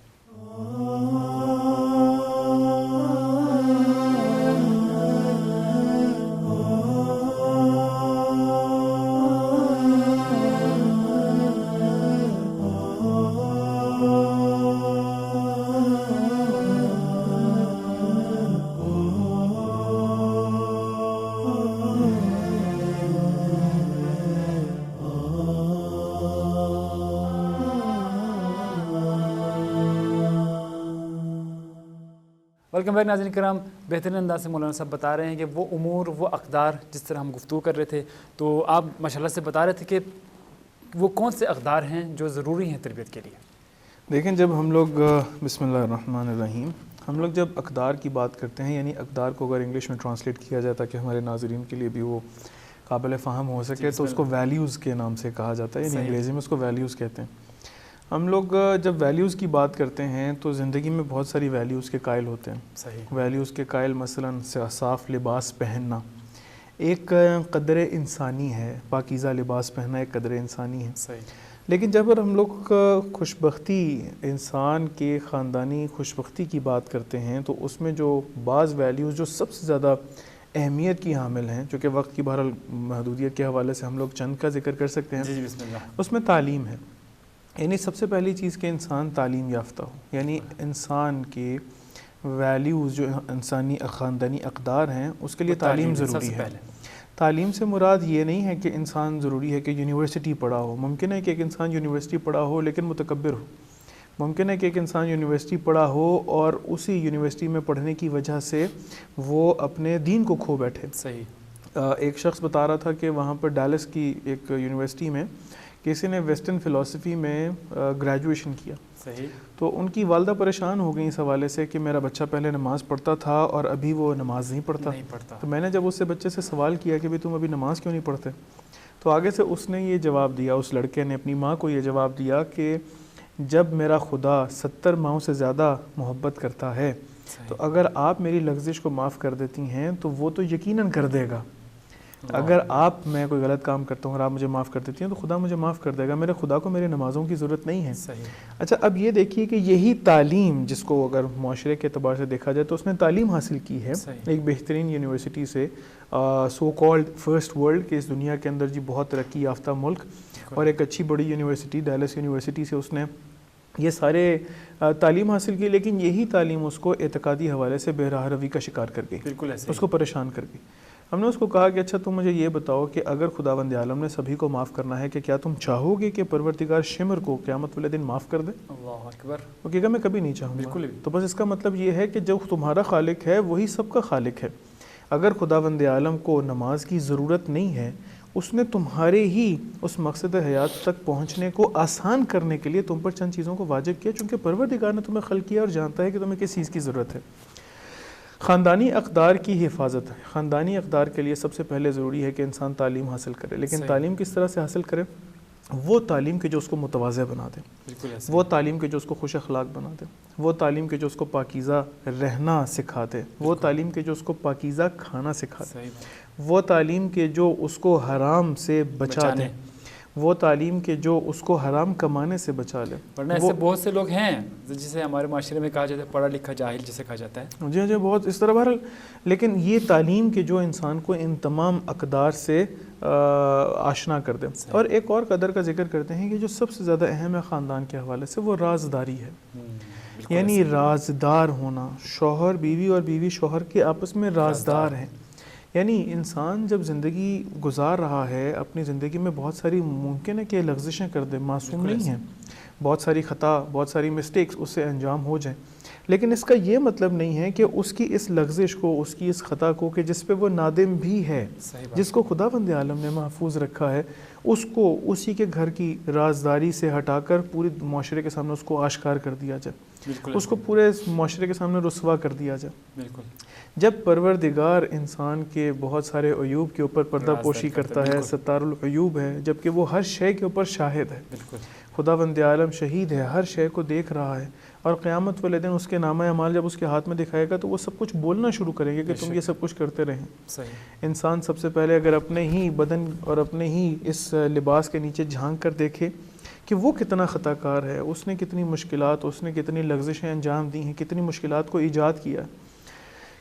ویلکم بیک ناظرین کرام۔ بہترین انداز سے مولانا صاحب بتا رہے ہیں کہ وہ امور، وہ اقدار جس طرح ہم گفتگو کر رہے تھے، تو آپ ماشاءاللہ سے بتا رہے تھے کہ وہ کون سے اقدار ہیں جو ضروری ہیں تربیت کے لیے۔ دیکھیں جب ہم لوگ بسم اللہ الرحمن الرحیم، ہم لوگ جب اقدار کی بات کرتے ہیں، یعنی اقدار کو اگر انگلش میں ٹرانسلیٹ کیا جاتا ہے کہ ہمارے ناظرین کے لیے بھی وہ قابل فہم ہو سکے، تو اس کو ویلیوز کے نام سے کہا جاتا ہے، یعنی انگریزی میں اس کو ویلیوز کہتے ہیں۔ ہم لوگ جب ویلیوز کی بات کرتے ہیں تو زندگی میں بہت ساری ویلیوز کے قائل ہوتے ہیں. صحیح. ویلیوز کے قائل مثلاً صاف لباس پہننا ایک قدر انسانی ہے، پاکیزہ لباس پہننا ایک قدر انسانی ہے. صحیح. لیکن جب ہم لوگ خوشبختی، انسان کے خاندانی خوشبختی کی بات کرتے ہیں تو اس میں جو بعض ویلیوز جو سب سے زیادہ اہمیت کی حامل ہیں، چونکہ وقت کی بہرحال محدودیت کے حوالے سے ہم لوگ چند کا ذکر کر سکتے ہیں. جی بسم اللہ. اس میں تعلیم ہے. یعنی سب سے پہلی چیز کہ انسان تعلیم یافتہ ہو، یعنی انسان کے ویلیوز جو انسانی خاندانی اقدار ہیں اس کے لیے تعلیم ضروری ہے. تعلیم سے مراد یہ نہیں ہے کہ انسان ضروری ہے کہ یونیورسٹی پڑھا ہو. ممکن ہے کہ ایک انسان یونیورسٹی پڑھا ہو لیکن متکبر ہو. ممکن ہے کہ ایک انسان یونیورسٹی پڑھا ہو اور اسی یونیورسٹی میں پڑھنے کی وجہ سے وہ اپنے دین کو کھو بیٹھے. صحیح. ایک شخص بتا رہا تھا کہ وہاں پر ڈیلس کی ایک یونیورسٹی میں کسی نے ویسٹرن فلسفی میں گریجویشن کیا. صحیح. تو ان کی والدہ پریشان ہو گئی اس حوالے سے کہ میرا بچہ پہلے نماز پڑھتا تھا اور ابھی وہ نماز نہیں پڑھتا. تو میں نے جب اس سے بچے سے سوال کیا کہ تم ابھی نماز کیوں نہیں پڑھتے، تو آگے سے اس نے یہ جواب دیا، اس لڑکے نے اپنی ماں کو یہ جواب دیا کہ جب میرا خدا 70 ماؤں سے زیادہ محبت کرتا ہے تو اگر آپ میری لغزش کو معاف کر دیتی ہیں تو وہ تو یقیناً کر دے گا. اگر میں کوئی غلط کام کرتا ہوں اور آپ مجھے معاف کر دیتی ہیں تو خدا مجھے معاف کر دے گا. میرے خدا کو میری نمازوں کی ضرورت نہیں ہے. اچھا اب یہ دیکھیے کہ یہی تعلیم جس کو اگر معاشرے کے اعتبار سے دیکھا جائے تو اس نے تعلیم حاصل کی ہے ایک بہترین یونیورسٹی سے، سو کالڈ فرسٹ ورلڈ کے اس دنیا کے اندر جی بہت ترقی یافتہ ملک، اور ایک اچھی بڑی یونیورسٹی ڈیلس یونیورسٹی سے اس نے یہ سارے تعلیم حاصل کی. لیکن یہی تعلیم اس کو اعتقادی حوالے سے بے راہ روی کا شکار کر گئی، بالکل ایسے اس کو پریشان کر گئی. ہم نے اس کو کہا کہ اچھا تم مجھے یہ بتاؤ کہ اگر خداوند عالم نے سبھی کو معاف کرنا ہے کہ کیا تم چاہو گے کہ پروردگار شمر کو قیامت والے دن معاف کر دے؟ اللہ اکبر. وہ کہے گا میں کبھی نہیں چاہوں گا. تو بس اس کا مطلب یہ ہے کہ جو تمہارا خالق ہے وہی سب کا خالق ہے. اگر خداوند عالم کو نماز کی ضرورت نہیں ہے، اس نے تمہارے ہی اس مقصد حیات تک پہنچنے کو آسان کرنے کے لیے تم پر چند چیزوں کو واجب کیا، چونکہ پروردگار نے تمہیں خلق کیا اور جانتا ہے کہ تمہیں کس چیز کی ضرورت ہے. خاندانی اقدار کی حفاظت ہے. خاندانی اقدار کے لیے سب سے پہلے ضروری ہے کہ انسان تعلیم حاصل کرے. لیکن تعلیم کس طرح سے حاصل کرے؟ وہ تعلیم کے جو اس کو متواضع بنا دے، وہ تعلیم کے جو اس کو خوش اخلاق بنا دے، وہ تعلیم کے جو اس کو پاکیزہ رہنا سکھا دے، وہ تعلیم کے جو اس کو پاکیزہ کھانا سکھا دے، وہ تعلیم کے جو اس کو حرام سے بچا دے، وہ تعلیم کے جو اس کو حرام کمانے سے بچا لے. ورنہ ایسے بہت سے لوگ ہیں جسے ہمارے معاشرے میں کہا جاتا ہے پڑھا لکھا جاہل جسے کہا جاتا ہے. جی بہت اس طرح بہرحال. لیکن یہ تعلیم کے جو انسان کو ان تمام اقدار سے آشنا کر دے. اور ایک اور قدر کا ذکر کرتے ہیں کہ جو سب سے زیادہ اہم ہے خاندان کے حوالے سے، وہ رازداری ہے. یعنی رازدار ہونا. شوہر بیوی اور بیوی شوہر کے آپس میں رازدار ہیں. یعنی انسان جب زندگی گزار رہا ہے اپنی زندگی میں بہت ساری ممکن ہے کہ لغزشیں کر دے، معصوم نہیں ہیں، بہت ساری خطا، بہت ساری مسٹیکس اس سے انجام ہو جائیں. لیکن اس کا یہ مطلب نہیں ہے کہ اس کی اس لغزش کو، اس کی اس خطا کو کہ جس پہ وہ نادم بھی ہے، جس کو خداوند عالم نے محفوظ رکھا ہے، اس کو اسی کے گھر کی رازداری سے ہٹا کر پورے معاشرے کے سامنے اس کو آشکار کر دیا جائے، اس کو پورے معاشرے کے سامنے رسوا کر دیا جائے. بالکل. جب پروردگار انسان کے بہت سارے عیوب کے اوپر پردہ پوشی کرتا ہے، ستار العیوب ہے، جبکہ وہ ہر شے کے اوپر شاہد ہے. خداوند عالم شہید ہے، ہر شے کو دیکھ رہا ہے، اور قیامت والے دن اس کے نامہ اعمال جب اس کے ہاتھ میں دکھائے گا تو وہ سب کچھ بولنا شروع کریں گے کہ تم یہ سب کچھ کرتے رہیں. انسان سب سے پہلے اگر اپنے ہی بدن اور اپنے ہی اس لباس کے نیچے جھانک کر دیکھے کہ وہ کتنا خطا کار ہے، اس نے کتنی مشکلات، اس نے کتنی لغزشیں انجام دی ہیں، کتنی مشکلات کو ایجاد کیا،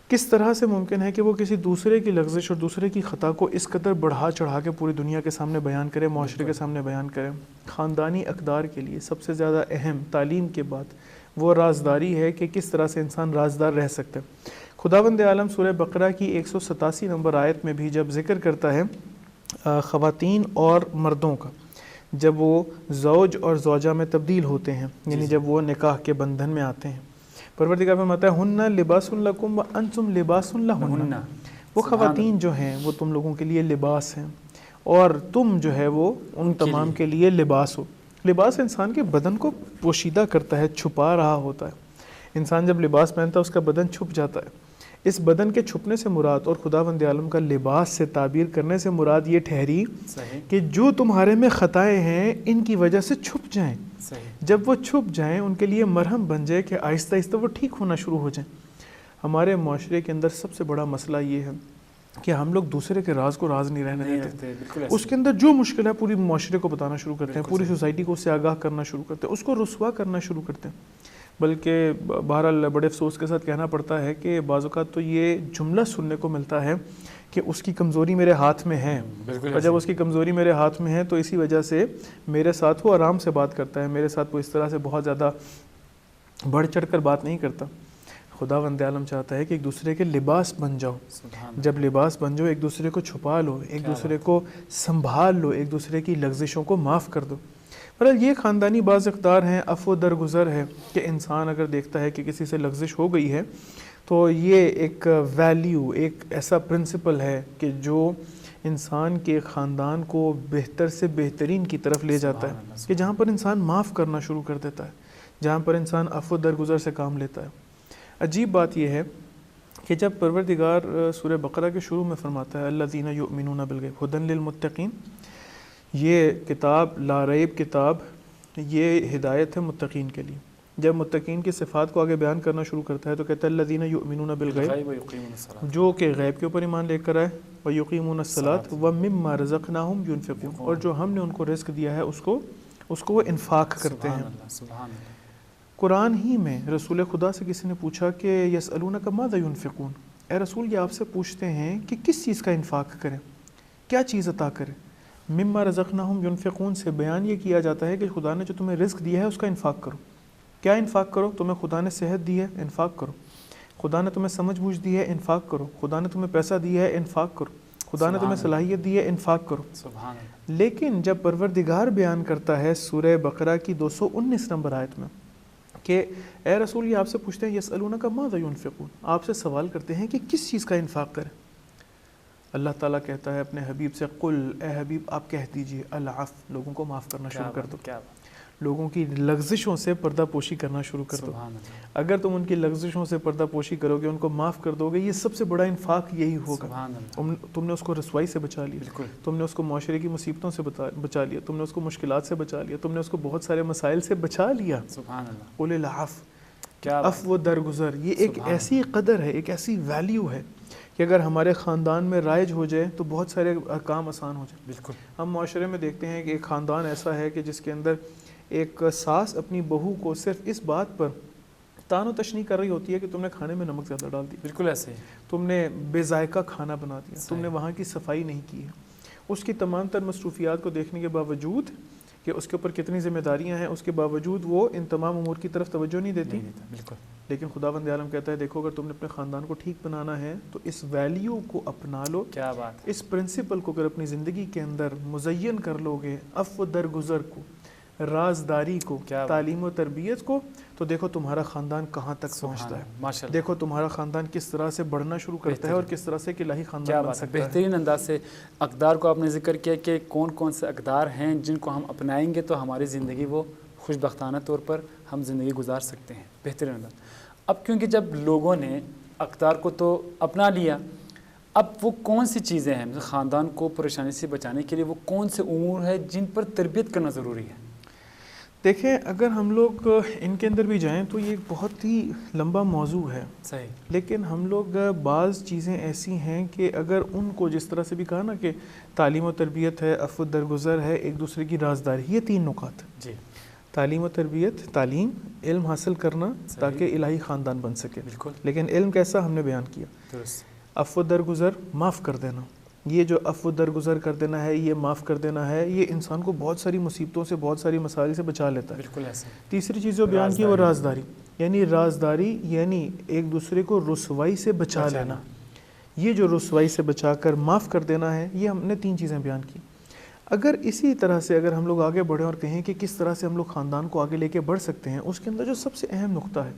کس طرح سے ممکن ہے کہ وہ کسی دوسرے کی لغزش اور دوسرے کی خطا کو اس قدر بڑھا چڑھا کے پوری دنیا کے سامنے بیان کرے، معاشرے کے سامنے بیان کرے. خاندانی اقدار کے لیے سب سے زیادہ اہم تعلیم کے بعد وہ رازداری ہے کہ کس طرح سے انسان رازدار رہ سکتا ہے. خداوند عالم سورہ بقرہ کی 187 نمبر آیت میں بھی جب ذکر کرتا ہے خواتین اور مردوں کا، جب وہ زوج اور زوجہ میں تبدیل ہوتے ہیں، یعنی جب وہ نکاح کے بندھن میں آتے ہیں، پروردگار فرماتا ہے ہن لباس لکم وانتم لباس لہن. وہ خواتین جو ہیں وہ تم لوگوں کے لیے لباس ہیں اور تم جو ہے وہ ان تمام کے لیے لباس ہو. لباس انسان کے بدن کو پوشیدہ کرتا ہے، چھپا رہا ہوتا ہے. انسان جب لباس پہنتا ہے اس کا بدن چھپ جاتا ہے. اس بدن کے چھپنے سے مراد اور خداوند عالم کا لباس سے تعبیر کرنے سے مراد یہ ٹھہری صحیح کہ جو تمہارے میں خطائیں ہیں ان کی وجہ سے چھپ جائیں، صحیح جب وہ چھپ جائیں ان کے لیے مرہم بن جائے کہ آہستہ آہستہ وہ ٹھیک ہونا شروع ہو جائیں۔ ہمارے معاشرے کے اندر سب سے بڑا مسئلہ یہ ہے کہ ہم لوگ دوسرے کے راز کو راز نہیں رہنے نہیں دیتے، رکھتے، بالکل اس کے اندر جو مشکل ہے پوری معاشرے کو بتانا شروع کرتے ہیں، بالکل پوری صحیح۔ سوسائٹی کو اس سے آگاہ کرنا شروع کرتے ہیں، اس کو رسوا کرنا شروع کرتے ہیں۔ بلکہ بہرحال بڑے افسوس کے ساتھ کہنا پڑتا ہے کہ بعض اوقات تو یہ جملہ سننے کو ملتا ہے کہ اس کی کمزوری میرے ہاتھ میں ہے، بالکل اور جب اس کی کمزوری میرے ہاتھ میں ہے تو اسی وجہ سے میرے ساتھ وہ آرام سے بات کرتا ہے، میرے ساتھ وہ اس طرح سے بہت زیادہ بڑھ چڑھ کر بات نہیں کرتا۔ خداوند عالم چاہتا ہے کہ ایک دوسرے کے لباس بن جاؤ، سبحان جب لباس بن جاؤ ایک دوسرے کو چھپا لو، ایک کیا دوسرے کو سنبھال لو، ایک دوسرے کی لغزشوں کو معاف کر دو۔ بہرحال یہ خاندانی بعض اقدار ہیں، عفو درگزر ہے کہ انسان اگر دیکھتا ہے کہ کسی سے لغزش ہو گئی ہے تو یہ ایک ویلیو، ایک ایسا پرنسپل ہے کہ جو انسان کے خاندان کو بہتر سے بہترین کی طرف لے جاتا سبحان اللہ، ہے، کہ جہاں پر انسان معاف کرنا شروع کر دیتا ہے، جہاں پر انسان عفو درگزر سے کام لیتا ہے۔ عجیب بات یہ ہے کہ جب پروردگار سورہ بقرہ کے شروع میں فرماتا ہے الذین یؤمنون بالغیب ھدی للمتقین، یہ کتاب لا ریب کتاب، یہ ہدایت ہے متقین کے لیے۔ جب متقین کی صفات کو آگے بیان کرنا شروع کرتا ہے تو کہتا ہے الذین یؤمنون بالغیب، غیب و یقیمون الصلاۃ، جو کہ غیب کے اوپر ایمان لے کر آئے، ویقیمون الصلاۃ ومما رزقناہم ینفقون، اور جو ہم نے ان کو رزق دیا ہے اس کو وہ انفاق کرتے ہیں۔ سبحان اللہ، سبحان اللہ، قرآن ہی میں رسول خدا سے کسی نے پوچھا کہ یسألونک ماذا ینفقون، اے رسول یہ آپ سے پوچھتے ہیں کہ کس چیز کا انفاق کریں، کیا چیز عطا کریں۔ مما رزقناہم ینفقون سے بیان یہ کیا جاتا ہے کہ خدا نے جو تمہیں رزق دیا ہے اس کا انفاق کرو۔ کیا انفاق کرو؟ تمہیں خدا نے صحت دی ہے، انفاق کرو۔ خدا نے تمہیں سمجھ بوجھ دی ہے، انفاق کرو۔ خدا نے تمہیں پیسہ دیا ہے، انفاق کرو۔ خدا نے تمہیں صلاحیت دی ہے، انفاق کرو۔ سبحان اللہ، لیکن جب پروردگار بیان کرتا ہے سورہ بقرہ کی 219 نمبر آیت میں کہ اے رسول یہ آپ سے پوچھتے ہیں یسألونک ماذا ینفقون، آپ سے سوال کرتے ہیں کہ کس چیز کا انفاق کریں۔ اللہ تعالیٰ کہتا ہے اپنے حبیب سے قل، اے حبیب آپ کہہ دیجئے العفو، لوگوں کو معاف کرنا شروع کر دو، کیا لوگوں کی لغزشوں سے پردہ پوشی کرنا شروع کر دو۔ سبحان اللہ، اگر تم ان کی لغزشوں سے پردہ پوشی کرو گے، ان کو معاف کر دو گے، یہ سب سے بڑا انفاق یہی ہوگا۔ سبحان اللہ، تم نے اس کو رسوائی سے بچا لیا، بالکل، تم نے اس کو معاشرے کی مصیبتوں سے بچا لیا، تم نے اس کو مشکلات سے بچا لیا، تم نے اس کو بہت سارے مسائل سے بچا لیا۔ سبحان اللہ، قل العفو، کیا عفو درگزر، یہ ایک سبحان ایسی قدر ہے، ایک ایسی ویلیو ہے کہ اگر ہمارے خاندان میں رائج ہو جائے تو بہت سارے کام آسان ہو جائیں۔ بالکل، ہم معاشرے میں دیکھتے ہیں کہ ایک خاندان ایسا ہے کہ جس کے اندر ایک ساس اپنی بہو کو صرف اس بات پر تان و تشنیع کر رہی ہوتی ہے کہ تم نے کھانے میں نمک زیادہ ڈال دیا، بالکل ایسے ہی، تم نے بے ذائقہ کھانا بنا دیا، تم نے صحیح، وہاں کی صفائی نہیں کی ہے۔ اس کی تمام تر مصروفیات کو دیکھنے کے باوجود کہ اس کے اوپر کتنی ذمہ داریاں ہیں، اس کے باوجود وہ ان تمام امور کی طرف توجہ نہیں دیتی۔ نہیں دیتا، بالکل، لیکن خداوند عالم کہتا ہے دیکھو اگر تم نے اپنے خاندان کو ٹھیک بنانا ہے تو اس ویلیو کو اپنا لو، کیا بات ہے، اس پرنسپل کو اگر اپنی زندگی کے اندر مزین کر لو گے، عفو درگزر کو، رازداری کو، کیا بات، تعلیم و تربیت کو، تو دیکھو تمہارا خاندان کہاں تک سبحان پہنچتا ہے، اللہ، ماشاء اللہ، دیکھو تمہارا خاندان کس طرح سے بڑھنا شروع کرتا ہے اور کس طرح سے کہ الہی کیا خاندان بن بات ہے، سکتا ہے۔ بہترین انداز سے اقدار کو آپ نے ذکر کیا کہ کون کون سے اقدار ہیں جن کو ہم اپنائیں گے تو ہماری زندگی وہ خوش بختانہ طور پر ہم زندگی گزار سکتے ہیں، بہترین انداز۔ اب کیونکہ جب لوگوں نے اقدار کو تو اپنا لیا، اب وہ کون سی چیزیں ہیں خاندان کو پریشانی سے بچانے کے لیے، وہ کون سے امور ہیں جن پر تربیت کرنا ضروری ہے؟ دیکھیں اگر ہم لوگ ان کے اندر بھی جائیں تو یہ ایک بہت ہی لمبا موضوع ہے، صحیح، لیکن ہم لوگ بعض چیزیں ایسی ہیں کہ اگر ان کو جس طرح سے بھی کہا نا کہ تعلیم و تربیت ہے، عفو درگزر ہے، ایک دوسرے کی رازداری، یہ تین نکات، جی، تعلیم و تربیت، تعلیم، علم حاصل کرنا صحیح، تاکہ الہی خاندان بن سکے، بالکل، لیکن علم کیسا ہم نے بیان کیا، درست، عفو درگزر، معاف کر دینا، یہ جو عفو درگزر کر دینا ہے، یہ معاف کر دینا ہے، یہ انسان کو بہت ساری مصیبتوں سے، بہت ساری مسائل سے بچا لیتا ہے۔ بالکل ایسے، تیسری چیز جو بیان کی وہ رازداری، یعنی ایک دوسرے کو رسوائی سے بچا لینا، یہ جو رسوائی سے بچا کر معاف کر دینا ہے، یہ ہم نے تین چیزیں بیان کی۔ اگر اسی طرح سے اگر ہم لوگ آگے بڑھیں اور کہیں کہ کس طرح سے ہم لوگ خاندان کو آگے لے کے بڑھ سکتے ہیں، اس کے اندر جو سب سے اہم نقطہ ہے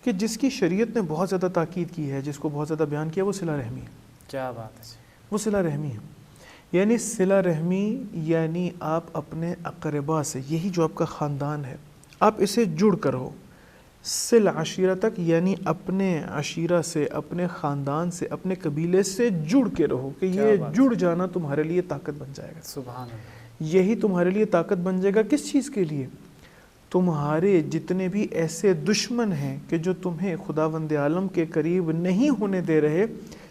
کہ جس کی شریعت نے بہت زیادہ تاکید کی ہے، جس کو بہت زیادہ بیان کیا، وہ صلہ رحمی ہے۔ کیا بات ہے، وہ صلہ رحمی ہے، یعنی صلہ رحمی یعنی آپ اپنے اقربا سے، یہی جو آپ کا خاندان ہے، آپ اسے جڑ کر ہو، سل عشیرتک یعنی اپنے عشیرہ سے، اپنے خاندان سے، اپنے قبیلے سے جڑ کے رہو، کہ یہ جڑ جانا تمہارے لیے طاقت بن جائے گا. سبحان اللہ. یہی تمہارے لیے طاقت بن جائے گا. کس چیز کے لیے؟ تمہارے جتنے بھی ایسے دشمن ہیں کہ جو تمہیں خداوند عالم کے قریب نہیں ہونے دے رہے،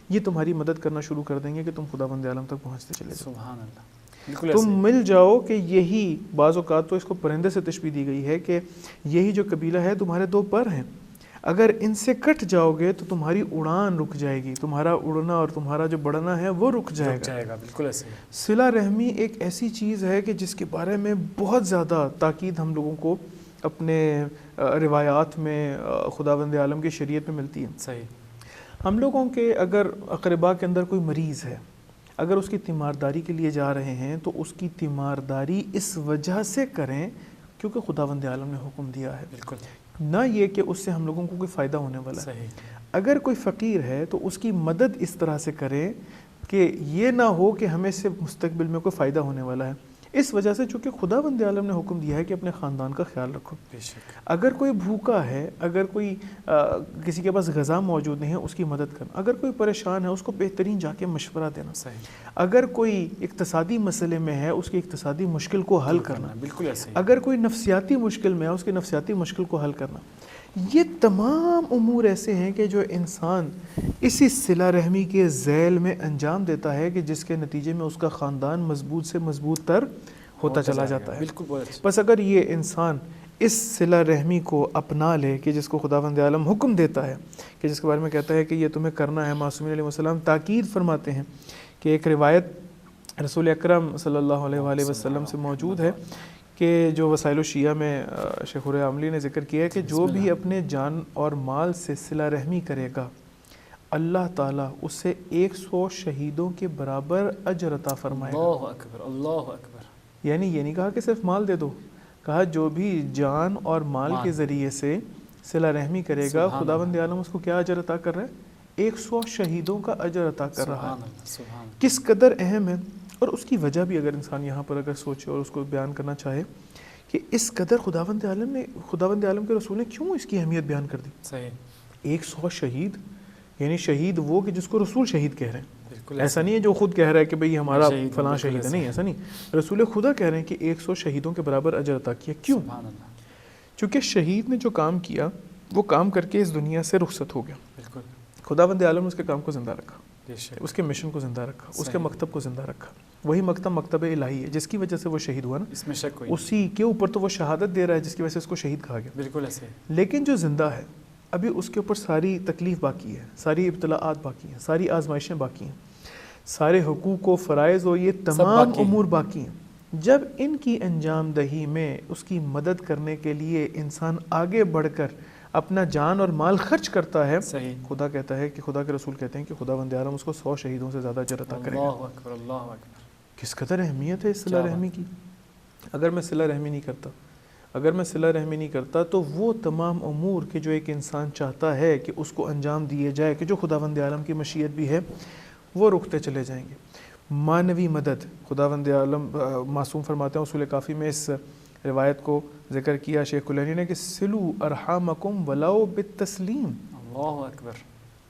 یہ تمہاری مدد کرنا شروع کر دیں گے کہ تم خداوند عالم تک پہنچتے چلے جاؤ. سبحان اللہ. بالکل تم مل جاؤ. کہ یہی بعض اوقات تو اس کو پرندے سے تشبیہ دی گئی ہے کہ یہی جو قبیلہ ہے تمہارے دو پر ہیں، اگر ان سے کٹ جاؤ گے تو تمہاری اڑان رک جائے گی، تمہارا اڑنا اور تمہارا جو بڑھنا ہے وہ رک جائے گا. بالکل ایسے. صلہ رحمی ایک ایسی چیز ہے کہ جس کے بارے میں بہت زیادہ تاکید ہم لوگوں کو اپنے روایات میں خداوند عالم کی شریعت میں ملتی ہے. صحیح. ہم لوگوں کے اگر اقربا کے اندر کوئی مریض ہے، اگر اس کی تیمارداری کے لیے جا رہے ہیں تو اس کی تیمارداری اس وجہ سے کریں کیونکہ خداوند عالم نے حکم دیا ہے. بالکل. نہ یہ کہ اس سے ہم لوگوں کو کوئی فائدہ ہونے والا ہے. صحیح. اگر کوئی فقیر ہے تو اس کی مدد اس طرح سے کریں کہ یہ نہ ہو کہ ہمیں سے مستقبل میں کوئی فائدہ ہونے والا ہے. اس وجہ سے چونکہ خداوند عالم نے حکم دیا ہے کہ اپنے خاندان کا خیال رکھو. بے شک. اگر کوئی بھوکا ہے، اگر کوئی کسی کے پاس غذا موجود نہیں ہے، اس کی مدد کرنا. اگر کوئی پریشان ہے اس کو بہترین جا کے مشورہ دینا. صحیح. اگر کوئی اقتصادی مسئلے میں ہے اس کی اقتصادی مشکل کو حل کرنا. بالکل ایسے. اگر کوئی نفسیاتی مشکل میں ہے اس کی نفسیاتی مشکل کو حل کرنا. یہ تمام امور ایسے ہیں کہ جو انسان اسی صلہ رحمی کے ذیل میں انجام دیتا ہے کہ جس کے نتیجے میں اس کا خاندان مضبوط سے مضبوط تر ہوتا چلا جاتا ہے. بالکل. بس اگر یہ انسان اس صلہ رحمی کو اپنا لے کہ جس کو خداوند عالم حکم دیتا ہے، کہ جس کے بارے میں کہتا ہے کہ یہ تمہیں کرنا ہے، معصومین علیہ السلام تاکید فرماتے ہیں کہ ایک روایت رسول اکرم صلی اللہ علیہ وآلہ وسلم سے موجود ہے کہ جو وسائل الشیعہ میں شیخ عاملی نے ذکر کیا ہے کہ جو بھی اپنے جان اور مال سے صلہ رحمی کرے گا اللہ تعالیٰ اس سے 100 شہیدوں کے برابر اجر عطا فرمائے گا. اللہ اکبر. اللہ اکبر. یعنی یہ نہیں کہا کہ صرف مال دے دو، کہا جو بھی جان اور مال کے ذریعے سے صلہ رحمی کرے گا خداوند عالم اس کو کیا اجر عطا کر رہا ہے؟ 100 شہیدوں کا اجر عطا کر رہا ہے. کس قدر اہم ہے. اور اس کی وجہ بھی اگر انسان یہاں پر اگر سوچے اور اس کو بیان کرنا چاہے کہ اس قدر خداوند عالم کے رسول نے کیوں اس کی اہمیت بیان کر دی. صحیح. 100 شہید یعنی شہید وہ کہ جس کو رسول شہید کہہ رہے ہیں. ایسا نہیں ہے جو خود کہہ رہا ہے کہ بھئی ہمارا فلاں شہید ہے، نہیں ایسا نہیں. رسول خدا کہہ رہے ہیں کہ 100 شہیدوں کے برابر اجر عطا کیا. کیوں؟ چونکہ شہید نے جو کام کیا وہ کام کر کے اس دنیا سے رخصت ہو گیا. خداوند عالم نے اس کے کام کو زندہ رکھا، اس کے مشن کو زندہ رکھا، اس کے مکتب کو زندہ رکھا. وہی مکتب الہی ہے جس کی وجہ سے وہ شہید ہوا نا، اس میں شک کوئی. اسی کے اوپر تو وہ شہادت دے رہا ہے جس کی وجہ سے اس کو شہید کہا گیا. بالکل ایسے. لیکن جو زندہ ہے ابھی اس کے اوپر ساری تکلیف باقی ہے، ساری ابتلاءات باقی ہیں، ساری آزمائشیں باقی ہیں، سارے حقوق و فرائض اور یہ تمام امور باقی ہیں. جب ان کی انجام دہی میں اس کی مدد کرنے کے لیے انسان آگے بڑھ کر اپنا جان اور مال خرچ کرتا ہے، خدا کہتا ہے کہ خدا کے رسول کہتے ہیں کہ خداوند عالم اس کو 100 شہیدوں سے زیادہ اجر عطا کرے گا. اللہ اکبر. اللہ اکبر. کس قدر اہمیت ہے صلہ رحمی کی. اگر میں صلہ رحمی نہیں کرتا تو وہ تمام امور کہ جو ایک انسان چاہتا ہے کہ اس کو انجام دیے جائے کہ جو خداوند عالم کی مشیت بھی ہے وہ رکتے چلے جائیں گے. معنوی مدد خداوند عالم معصوم فرماتے ہیں اصول کافی میں اس روایت کو ذکر کیا شیخ کلینی نے کہ سلو ارحامکم ولو بالتسلیم. اللہ اکبر.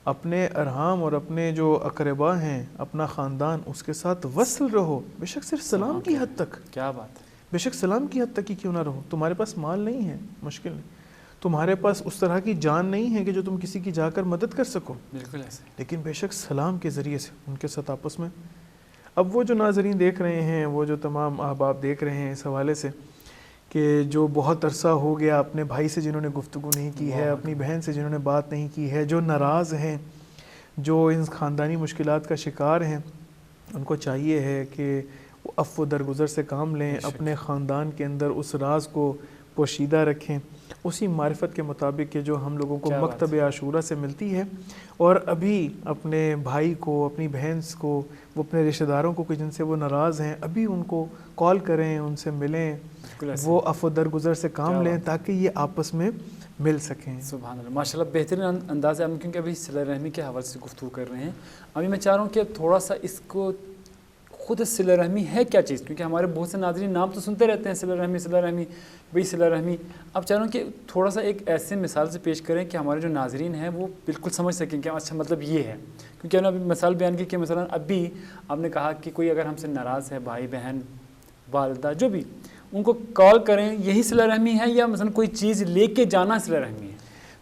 اپنے ارحام اور اپنے جو اقربا ہیں، اپنا خاندان، اس کے ساتھ وصل رہو، بے شک صرف سلام کی حد تک. کیا بات ہے. بے شک سلام کی حد تک ہی کیوں نہ رہو. تمہارے پاس مال نہیں ہے، مشکل نہیں، تمہارے پاس اس طرح کی جان نہیں ہے کہ جو تم کسی کی جا کر مدد کر سکو. بالکل ایسے. لیکن بے شک سلام کے ذریعے سے ان کے ساتھ آپس میں. اب وہ جو ناظرین دیکھ رہے ہیں، وہ جو تمام احباب دیکھ رہے ہیں اس حوالے سے کہ جو بہت عرصہ ہو گیا اپنے بھائی سے جنہوں نے گفتگو نہیں کی ہے، اپنی بہن سے جنہوں نے بات نہیں کی ہے، جو ناراض ہیں، جو ان خاندانی مشکلات کا شکار ہیں، ان کو چاہیے ہے کہ وہ عفو درگزر سے کام لیں، اپنے خاندان کے اندر اس راز کو پوشیدہ رکھیں اسی معرفت کے مطابق کہ جو ہم لوگوں کو مکتب عاشورہ سے ملتی ہے. اور ابھی اپنے بھائی کو، اپنی بہن کو، وہ اپنے رشتہ داروں کو کہ جن سے وہ ناراض ہیں، ابھی ان کو کال کریں، ان سے ملیں، وہ عفو درگزر سے کام لیں تاکہ یہ آپس میں مل سکیں. سبحان اللہ. ماشاء اللہ بہترین انداز ہے. ہم کیونکہ ابھی صلہ رحمی کے حوالے سے گفتگو کر رہے ہیں، ابھی میں چاہ رہا ہوں کہ تھوڑا سا اس کو خود صلہ رحمی ہے کیا چیز، کیونکہ ہمارے بہت سے ناظرین نام تو سنتے رہتے ہیں صلہ رحمی صلہ رحمی بھائی صلہ رحمی. اب چاہ رہا ہوں کہ تھوڑا سا ایک ایسے مثال سے پیش کریں کہ ہمارے جو ناظرین ہیں وہ بالکل سمجھ سکیں کہ اچھا مطلب یہ ہے. کیونکہ ہم نے ابھی مثال بیان کی کہ مثلا ابھی آپ نے کہا کہ کوئی اگر ہم سے ناراض ہے، بھائی بہن والدہ جو بھی، ان کو کال کریں، یہی صلہ رحمی ہے یا مثلا کوئی چیز لے کے جانا صلہ رحمی ہے؟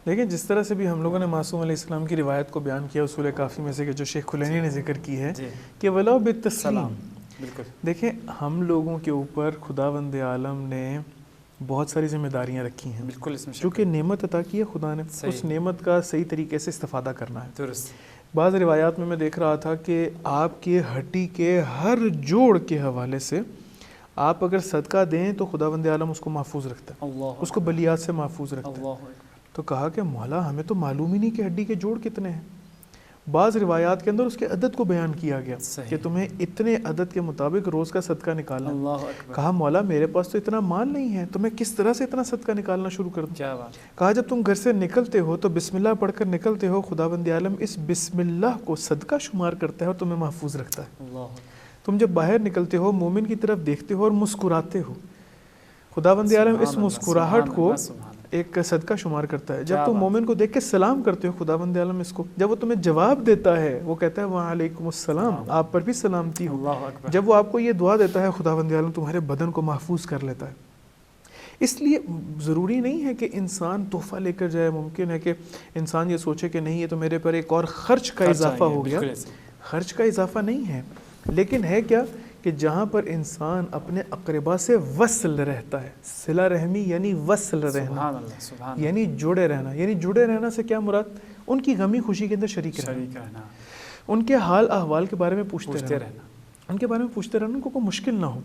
دیکھیں جس طرح سے بھی ہم لوگوں نے معصوم علیہ السلام کی روایت کو بیان کیا اصول کافی میں سے کہ جو شیخ کلینی نے ذکر کی ہے کہ ولو بالتسلیم. بالکل دیکھیں ہم لوگوں کے اوپر خداوند عالم نے بہت ساری ذمہ داریاں رکھی ہیں. بالکل اس میں چونکہ نعمت عطا کی ہے خدا نے، اس نعمت کا صحیح طریقے سے استفادہ کرنا ہے. درست. بعض روایات میں دیکھ رہا تھا کہ آپ کے ہڈی کے ہر جوڑ کے حوالے سے آپ اگر صدقہ دیں تو خداوند عالم اس کو محفوظ رکھتا ہے، اللہ اس کو بلیات سے محفوظ رکھتا ہے. اللہ. تو کہا کہ مولا ہمیں تو معلوم ہی نہیں کہ ہڈی کے جوڑ کتنے ہیں. بعض روایات کے اندر اس کے عدد کو بیان کیا گیا کہ تمہیں اتنے عدد کے مطابق روز کا صدقہ نکالنا. اللہ اکبر. کہا مولا میرے پاس تو اتنا مال نہیں ہے، تو میں کس طرح سے اتنا صدقہ نکالنا شروع کر دوں؟ کیا بات. کہا جب تم گھر سے نکلتے ہو تو بسم اللہ پڑھ کر نکلتے ہو، خداوند عالم اس بسم اللہ کو صدقہ شمار کرتا ہے اور تمہیں محفوظ رکھتا ہے. اللہ. تم جب باہر نکلتے ہو مومن کی طرف دیکھتے ہو اور مسکراتے ہو، خداوند عالم اس مسکراہٹ کو ایک صدقہ شمار کرتا ہے. جب تم مومن کو دیکھ کے سلام کرتے ہو، خداوند عالم اس کو، جب وہ تمہیں جواب دیتا ہے وہ کہتا ہے وعلیکم السلام، آپ پر بھی سلامتی ہو. اللہ اکبر. جب وہ آپ کو یہ دعا دیتا ہے، خداوند عالم تمہارے بدن کو محفوظ کر لیتا ہے. اس لیے ضروری نہیں ہے کہ انسان تحفہ لے کر جائے. ممکن ہے کہ انسان یہ سوچے کہ نہیں یہ تو میرے پر ایک اور خرچ کا اضافہ ہو گیا. خرچ کا اضافہ نہیں ہے، لیکن ہے کیا کہ جہاں پر انسان اپنے اقربا سے وصل رہتا ہے. صلہ رحمی یعنی وصل رہنا، یعنی جڑے رہنا. یعنی جڑے رہنا سے کیا مراد؟ ان کی غمی خوشی کے اندر شریک رہنا، ان کے حال احوال کے بارے میں پوچھتے رہنا، ان کے بارے میں پوچھتے رہنا، ان کو کوئی مشکل نہ ہو.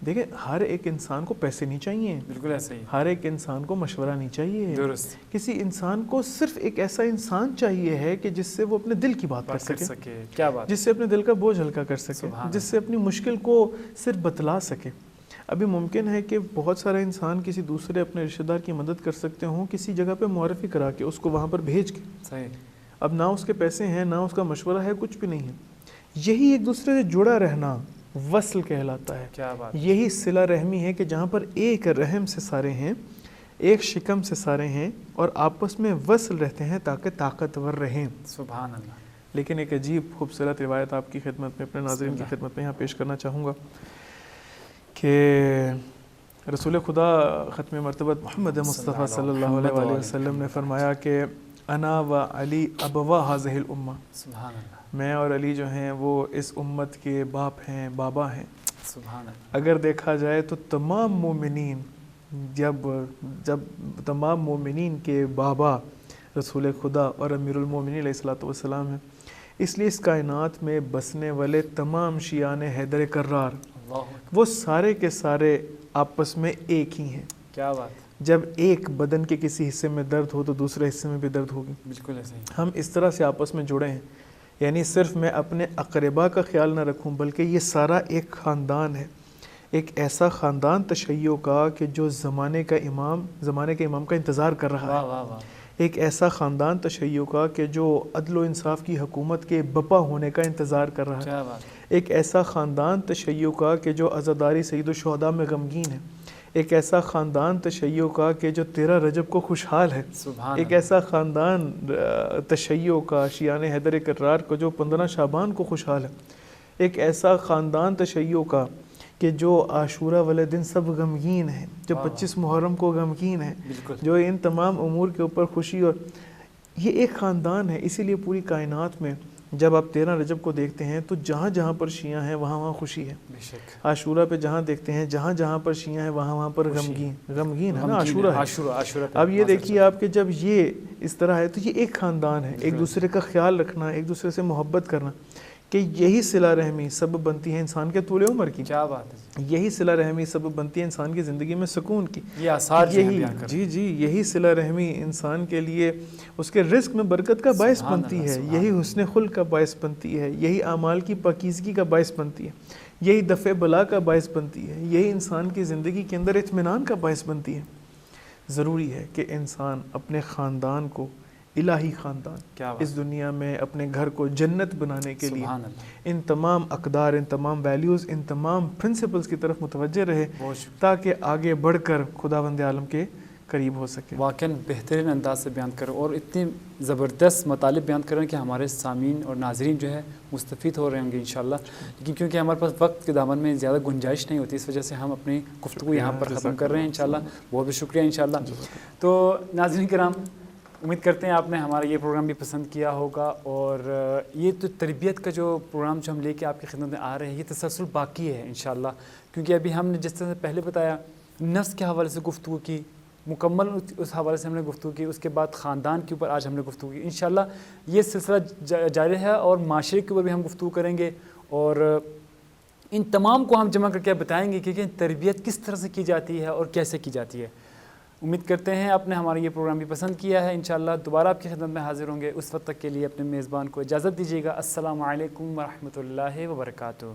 دیکھیں ہر ایک انسان کو پیسے نہیں چاہیے، بالکل ایسے ہی. ہر ایک انسان کو مشورہ نہیں چاہیے. درست. کسی انسان کو صرف ایک ایسا انسان چاہیے ہے کہ جس سے وہ اپنے دل کی بات کر سکے. کیا بات. جس سے اپنے دل کا بوجھ ہلکا کر سکے، جس سے اپنی مشکل کو صرف بتلا سکے. ابھی ممکن ہے کہ بہت سارا انسان کسی دوسرے اپنے رشتہ دار کی مدد کر سکتے ہوں کسی جگہ پہ معرفی کرا کے، اس کو وہاں پر بھیج کے. صحیح. اب نہ اس کے پیسے ہیں، نہ اس کا مشورہ ہے، کچھ بھی نہیں ہے. یہی ایک دوسرے سے جڑا رہنا وصل کہلاتا ہے. کیا بات. یہی صلہ رحمی ہے کہ جہاں پر ایک رحم سے سارے ہیں، ایک شکم سے سارے ہیں اور آپس میں وصل رہتے ہیں تاکہ طاقتور رہیں. سبحان اللہ. لیکن ایک عجیب خوبصورت روایت آپ کی خدمت میں، اپنے ناظرین کی خدمت میں یہاں پیش کرنا چاہوں گا کہ رسول خدا ختم مرتبت محمد مصطفیٰ صلی اللہ علیہ وآلہ وسلم نے فرمایا کہ انا و علی ابوا هذه الامہ. سبحان اللہ. میں اور علی جو ہیں وہ اس امت کے باپ ہیں، بابا ہیں. سبحان اللہ. اگر دیکھا جائے تو تمام مومنین، جب تمام مومنین کے بابا رسول خدا اور امیر المومنین علیہ الصلوۃ والسلام ہیں، اس لیے اس کائنات میں بسنے والے تمام شیعان حیدر کرار وہ سارے کے سارے آپس میں ایک ہی ہیں. کیا بات. جب ایک بدن کے کسی حصے میں درد ہو تو دوسرے حصے میں بھی درد ہوگی. بالکل ایسے ہی. ہم اس طرح سے آپس میں جڑے ہیں. یعنی صرف میں اپنے اقربا کا خیال نہ رکھوں بلکہ یہ سارا ایک خاندان ہے، ایک ایسا خاندان تشیع کا کہ جو زمانے کے امام کا انتظار کر رہا ہے. ایک ایسا خاندان تشیع کا کہ جو عدل و انصاف کی حکومت کے بپا ہونے کا انتظار کر رہا ہے. ایک ایسا خاندان تشیع کا کہ جو عزاداری سید الشہداء میں غمگین ہے. ایک ایسا خاندان تشیع کا کہ جو 13 رجب کو خوشحال ہے. ایک ایسا خاندان تشیع کا شیعان حیدر کرار کو جو 15 شعبان کو خوشحال ہے. ایک ایسا خاندان تشیع کا کہ جو عاشورہ والے دن سب غمگین ہیں، جو 25 محرم کو غمگین ہیں، جو ان تمام امور کے اوپر خوشی. اور یہ ایک خاندان ہے. اسی لیے پوری کائنات میں جب آپ 13 رجب کو دیکھتے ہیں تو جہاں جہاں پر شیعہ ہیں وہاں وہاں خوشی ہے. عاشورہ پہ جہاں دیکھتے ہیں جہاں جہاں پر شیعہ ہیں وہاں وہاں پر غمگین ہے نا، عاشورہ ہے. اب یہ دیکھیے آپ کہ جب یہ اس طرح ہے تو یہ ایک خاندان ہے. ایک دوسرے کا خیال رکھنا، ایک دوسرے سے محبت کرنا، کہ یہی صلہ رحمی سبب بنتی ہے انسان کے طول عمر کی. کیا بات ہے. یہی صلہ رحمی سبب بنتی ہے انسان کی زندگی میں سکون کی. یہ آثار یہی صلہ رحمی انسان کے لیے اس کے رزق میں برکت کا باعث بنتی ہے. یہی حسن خلق کا باعث بنتی ہے. یہی اعمال کی پاکیزگی کا باعث بنتی ہے. یہی دفع بلا کا باعث بنتی ہے. یہی انسان کی زندگی کے اندر اطمینان کا باعث بنتی ہے. ضروری ہے کہ انسان اپنے خاندان کو الہی خاندان کیا بات، اس دنیا میں اپنے گھر کو جنت بنانے کے لیے سبحان اللہ، ان تمام اقدار، ان تمام ویلیوز، ان تمام پرنسپلز کی طرف متوجہ رہے بہت شکریہ، تاکہ آگے بڑھ کر خداوند عالم کے قریب ہو سکے۔ واقعاً بہترین انداز سے بیان کرو اور اتنی زبردست مطالب بیان کر رہے ہیں کہ ہمارے سامعین اور ناظرین جو ہے مستفید ہو رہے ہوں گے انشاءاللہ، لیکن کیونکہ ہمارے پاس وقت کے دامن میں زیادہ گنجائش نہیں ہوتی، اس وجہ سے ہم اپنی گفتگو یہاں پر ختم کر رہے ہیں انشاءاللہ۔ بہت بہت شکریہ انشاءاللہ۔ تو ناظرین کرام، امید کرتے ہیں آپ نے ہمارا یہ پروگرام بھی پسند کیا ہوگا، اور یہ تو تربیت کا جو پروگرام جو ہم لے کے آپ کی خدمت میں آ رہے ہیں، یہ تسلسل باقی ہے انشاءاللہ، کیونکہ ابھی ہم نے جس طرح سے پہلے بتایا نفس کے حوالے سے گفتگو کی، مکمل اس حوالے سے ہم نے گفتگو کی، اس کے بعد خاندان کے اوپر آج ہم نے گفتگو کی، انشاءاللہ یہ سلسلہ جاری ہے اور معاشرے کے اوپر بھی ہم گفتگو کریں گے، اور ان تمام کو ہم جمع کر کے بتائیں گے کہ تربیت کس طرح سے کی جاتی ہے اور کیسے کی جاتی ہے۔ امید کرتے ہیں آپ نے ہمارا یہ پروگرام بھی پسند کیا ہے، انشاءاللہ دوبارہ آپ کی خدمت میں حاضر ہوں گے، اس وقت تک کے لیے اپنے میزبان کو اجازت دیجیے گا۔ السلام علیکم ورحمۃ اللہ وبرکاتہ۔